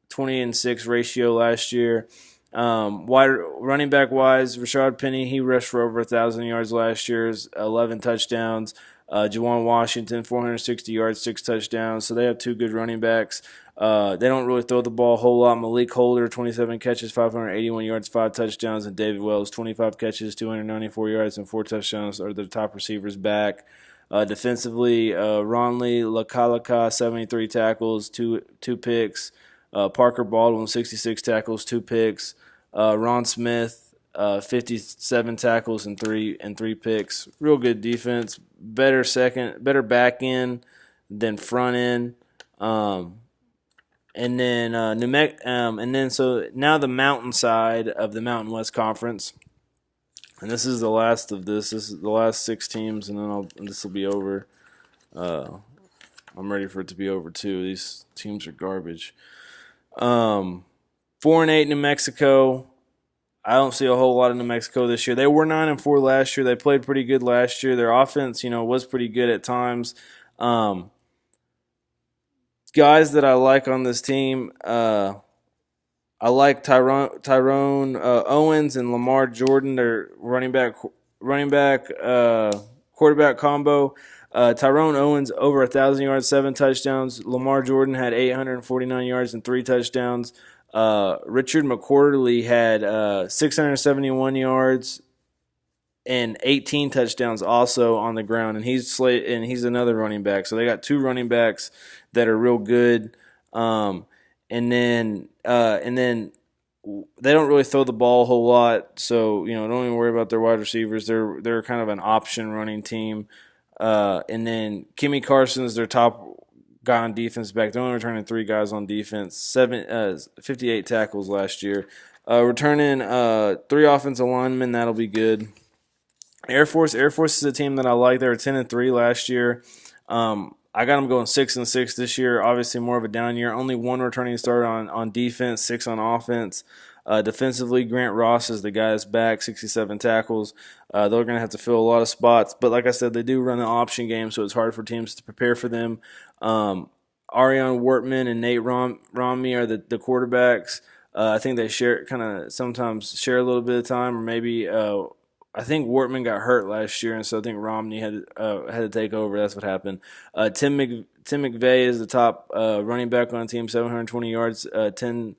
20-6 ratio last year. Running back wise, Rashad Penny, he rushed for over 1,000 yards last year, 11 touchdowns. Juwan Washington, 460 yards, 6 touchdowns. So they have 2 good running backs. They don't really throw the ball a whole lot. Malik Holder, 27 catches, 581 yards, 5 touchdowns. And David Wells, 25 catches, 294 yards, and 4 touchdowns are the top receivers back. Defensively, Ronley Lakalaka, 73 tackles, 2 picks. Parker Baldwin, 66 tackles, 2 picks. Ron Smith, 57 tackles and 3 picks. Real good defense. Better back end than front end. And then so now the mountain side of the Mountain West Conference. And this is the last of this. This is the last 6 teams, and then this will be over. I'm ready for it to be over too. These teams are garbage. 4-8 New Mexico. I don't see a whole lot of New Mexico this year. They were 9-4 last year. They played pretty good last year. Their offense, was pretty good at times. Guys that I like on this team, I like Tyrone Owens and Lamar Jordan. Their running back quarterback combo. Tyrone Owens over 1,000 yards, 7 touchdowns. Lamar Jordan had 849 yards and 3 touchdowns. Richard McQuarterly had 671 yards and 18 touchdowns also on the ground, and he's another running back. So they got 2 running backs that are real good. And then they don't really throw the ball a whole lot. So don't even worry about their wide receivers. They're kind of an option running team. And then Kimmy Carson is their top guy on defense back. They're only returning 3 guys on defense. 58 tackles last year. Returning 3 offensive linemen. That'll be good. Air Force is a team that I like. They were 10-3 last year. I got them going 6-6 this year. Obviously more of a down year. Only 1 returning starter on defense, 6 on offense. Defensively, Grant Ross is the guy that's back, 67 tackles. They're going to have to fill a lot of spots. But like I said, they do run an option game, so it's hard for teams to prepare for them. Arion Wortman and Nate Romney are the quarterbacks. I think they sometimes share a little bit of time, or maybe I think Wortman got hurt last year, and so I think Romney had to take over. That's what happened. Tim McVeigh is the top running back on the team, 720 yards, 10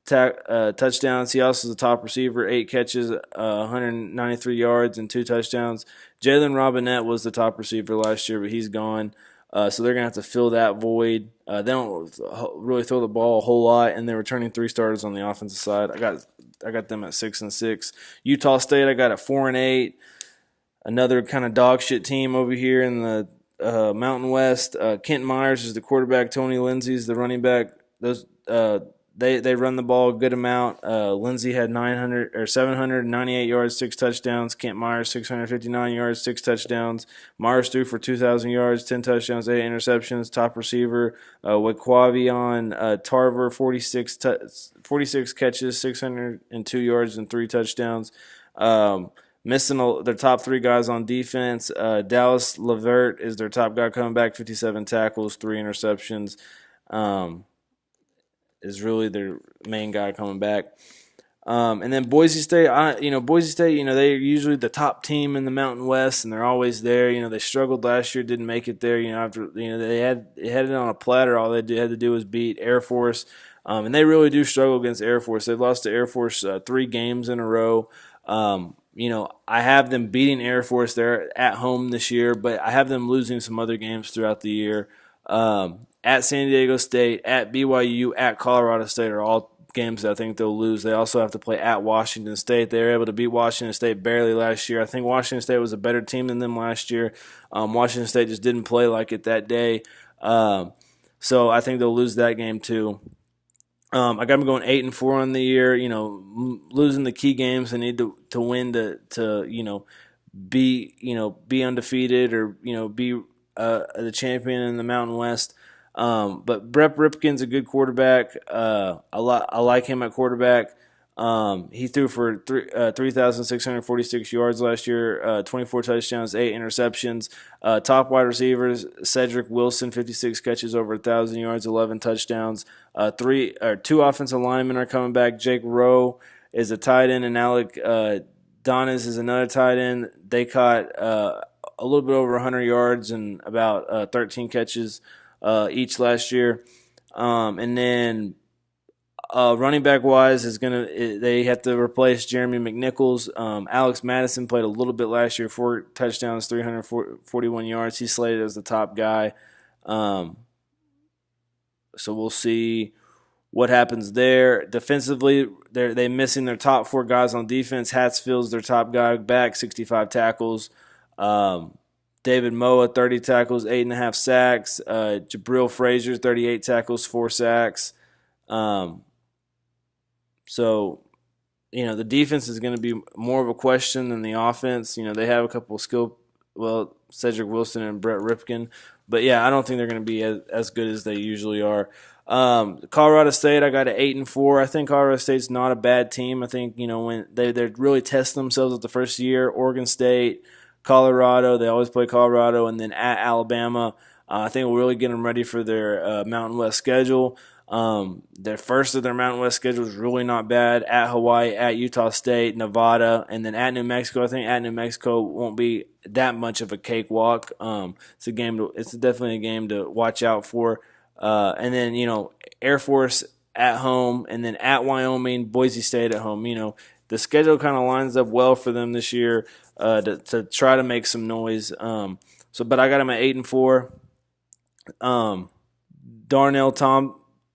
touchdowns. He also is the top receiver, 8 catches, 193 yards, and 2 touchdowns. Jalen Robinette was the top receiver last year, but he's gone. So they're going to have to fill that void. They don't really throw the ball a whole lot, and they're returning 3 starters on the offensive side. I got them at 6-6. Utah State, I got at 4-8. Another kind of dog shit team over here in the Mountain West. Kent Myers is the quarterback. Tony Lindsay is the running back. those they run the ball a good amount. Lindsey had 798 yards, 6 touchdowns. Kent Myers 659 yards, 6 touchdowns. Myers threw for 2,000 yards, 10 touchdowns, 8 interceptions. Top receiver Waquavion Tarver 46 catches, 602 yards, and 3 touchdowns. Missing their top 3 guys on defense. Dallas Levert is their top guy coming back, 57 tackles, 3 interceptions. Is really their main guy coming back. And then Boise State, they're usually the top team in the Mountain West, and they're always there. They struggled last year, didn't make it there. After they had it on a platter. All they had to do was beat Air Force, and they really do struggle against Air Force. They've lost to Air Force 3 games in a row. I have them beating Air Force there at home this year, but I have them losing some other games throughout the year. At San Diego State, at BYU, at Colorado State are all games that I think they'll lose. They also have to play at Washington State. They were able to beat Washington State barely last year. I think Washington State was a better team than them last year. Washington State just didn't play like it that day. So I think they'll lose that game too. I got them going 8-4 on the year. Losing the key games they need to win to be undefeated or be the champion in the Mountain West. But Brett Ripken's a good quarterback. I like him at quarterback. He threw for 3,646 yards last year, 24 touchdowns, 8 interceptions. Top wide receivers, Cedric Wilson, 56 catches, over 1,000 yards, 11 touchdowns. 2 offensive linemen are coming back. Jake Rowe is a tight end, and Alec Donis is another tight end. They caught a little bit over 100 yards and about 13 catches each last year. And then running back wise they have to replace Jeremy McNichols. Alex Madison played a little bit last year, 4 touchdowns, 341 yards. He's slated as the top guy. So we'll see what happens there. Defensively, they're missing their top 4 guys on defense. Hatsfield's their top guy back, 65 tackles. David Moa, 30 tackles, 8.5 sacks. Jabril Frazier, 38 tackles, 4 sacks. So, the defense is going to be more of a question than the offense. They have a couple of Cedric Wilson and Brett Ripken. But, yeah, I don't think they're going to be as good as they usually are. Colorado State, I got an 8-4. I think Colorado State's not a bad team. I think, when they're really testing themselves at the first year. Oregon State, Colorado, they always play Colorado, and then at Alabama. I think we'll really get them ready for their Mountain West schedule. Their first of their Mountain West schedule is really not bad. At Hawaii, at Utah State, Nevada, and then at New Mexico. I think at New Mexico won't be that much of a cakewalk. It's definitely a game to watch out for. And then Air Force at home, and then at Wyoming, Boise State at home. The schedule kind of lines up well for them this year to try to make some noise. But I got them at 8-4. Darnell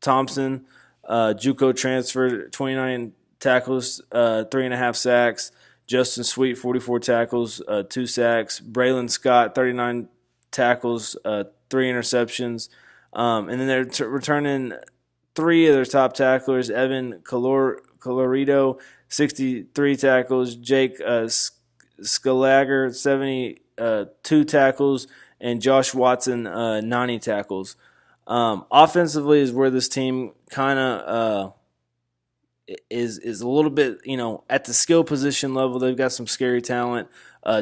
Thompson, JUCO transfer, 29 tackles, 3.5 sacks. Justin Sweet, 44 tackles, 2 sacks. Braylon Scott, 39 tackles, 3 interceptions. And then they're returning 3 of their top tacklers. Evan Colorado, 63 tackles. Jake Scalager, 72 tackles. And Josh Watson, 90 tackles. Offensively is where this team kind of is a little bit, at the skill position level. They've got some scary talent.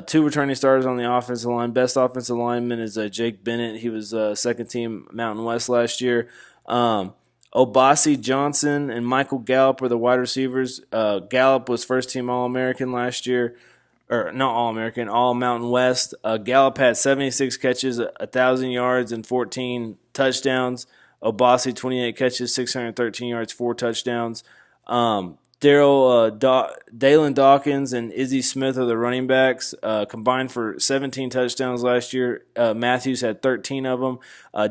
2 returning starters on the offensive line. Best offensive lineman is Jake Bennett. He was second team Mountain West last year. Obasi Johnson and Michael Gallup are the wide receivers. Gallup was first team All-American last year. Or not All-American, All-Mountain West. Gallup had 76 catches, 1,000 yards, and 14 touchdowns. Obasi, 28 catches, 613 yards, 4 touchdowns. Dalen Dawkins and Izzy Smith are the running backs, combined for 17 touchdowns last year. Matthews had 13 of them.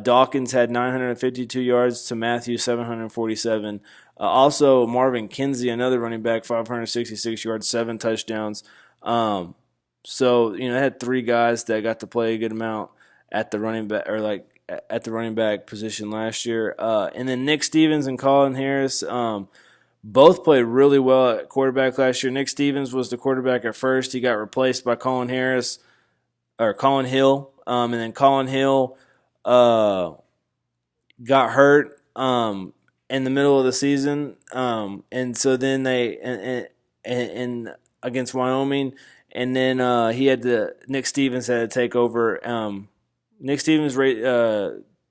Dawkins had 952 yards to Matthews 747. Also, Marvin Kinsey, another running back, 566 yards, 7 touchdowns. So, they had 3 guys that got to play a good amount at the running back, or at the running back position last year. And then Nick Stevens and Colin Harris both played really well at quarterback last year. Nick Stevens was the quarterback at first. He got replaced by Colin Hill, and then Colin Hill got hurt in the middle of the season, and so then and against Wyoming, and then Nick Stevens had to take over. Nick Stevens'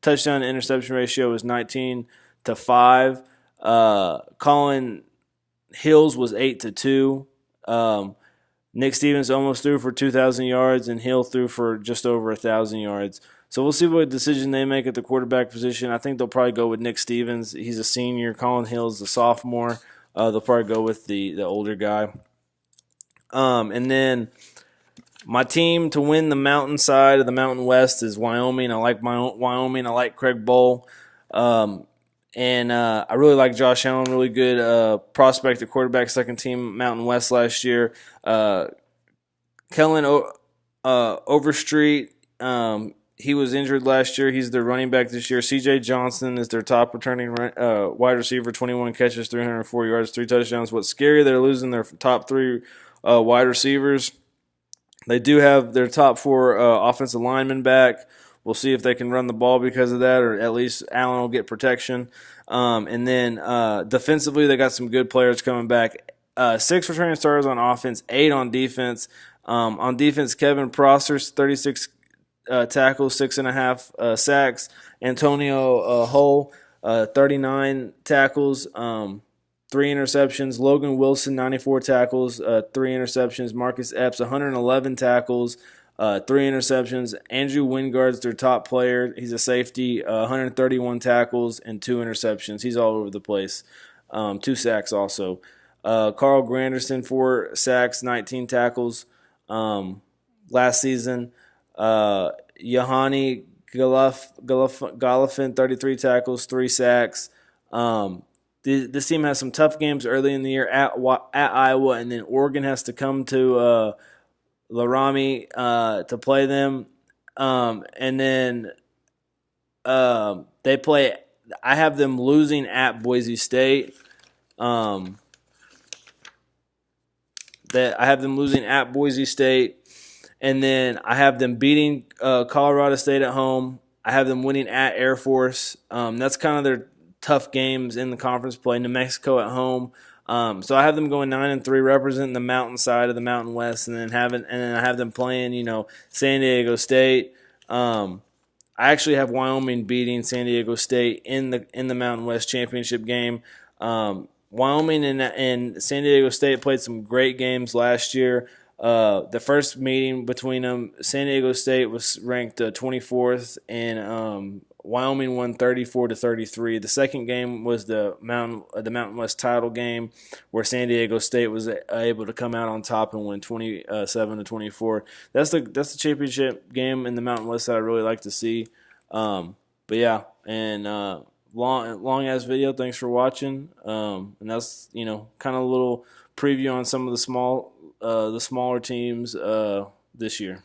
touchdown to interception ratio was 19-5. Colin Hill's was 8-2. Nick Stevens almost threw for 2,000 yards, and Hill threw for just over 1,000 yards. So we'll see what decision they make at the quarterback position. I think they'll probably go with Nick Stevens. He's a senior. Colin Hill's a sophomore. They'll probably go with the older guy. And then my team to win the mountain side of the Mountain West is Wyoming. I like Wyoming. I like Craig Bohl. And I really like Josh Allen, really good prospect at quarterback, second team Mountain West last year. Kellen Overstreet, he was injured last year. He's their running back this year. C.J. Johnson is their top returning wide receiver, 21 catches, 304 yards, 3 touchdowns. What's scary, they're losing their top 3 wide receivers. They do have their top 4 offensive linemen back. We'll see if they can run the ball because of that, or at least Allen will get protection. And then defensively, they got some good players coming back. 6 returning starters on offense, 8 on defense. On defense, Kevin Prosser's 36 tackles, 6.5 sacks. Antonio Hull, 39 tackles, 3 interceptions. Logan Wilson, 94 tackles, 3 interceptions. Marcus Epps, 111 tackles, 3 interceptions. Andrew Wingard's their top player. He's a safety, 131 tackles and 2 interceptions. He's all over the place. 2 sacks also. Carl Granderson, 4 sacks, 19 tackles last season. Yohani Galifin, 33 tackles, 3 sacks. This team has some tough games early in the year at Iowa, and then Oregon has to come to Laramie to play them. And then they play – I have them losing at Boise State. I have them losing at Boise State. And then I have them beating Colorado State at home. I have them winning at Air Force. That's kind of their tough games in the conference play. New Mexico at home. So I have them going 9-3, representing the mountain side of the Mountain West, and then I have them playing, San Diego State. I actually have Wyoming beating San Diego State in the Mountain West championship game. Wyoming and San Diego State played some great games last year. The first meeting between them, San Diego State was ranked 24th, and Wyoming won 34-33. The second game was the Mountain West title game, where San Diego State was able to come out on top and win 27-24. That's the championship game in the Mountain West that I really like to see. But yeah, and long ass video. Thanks for watching. And that's kind of a little preview on some of the smaller teams this year.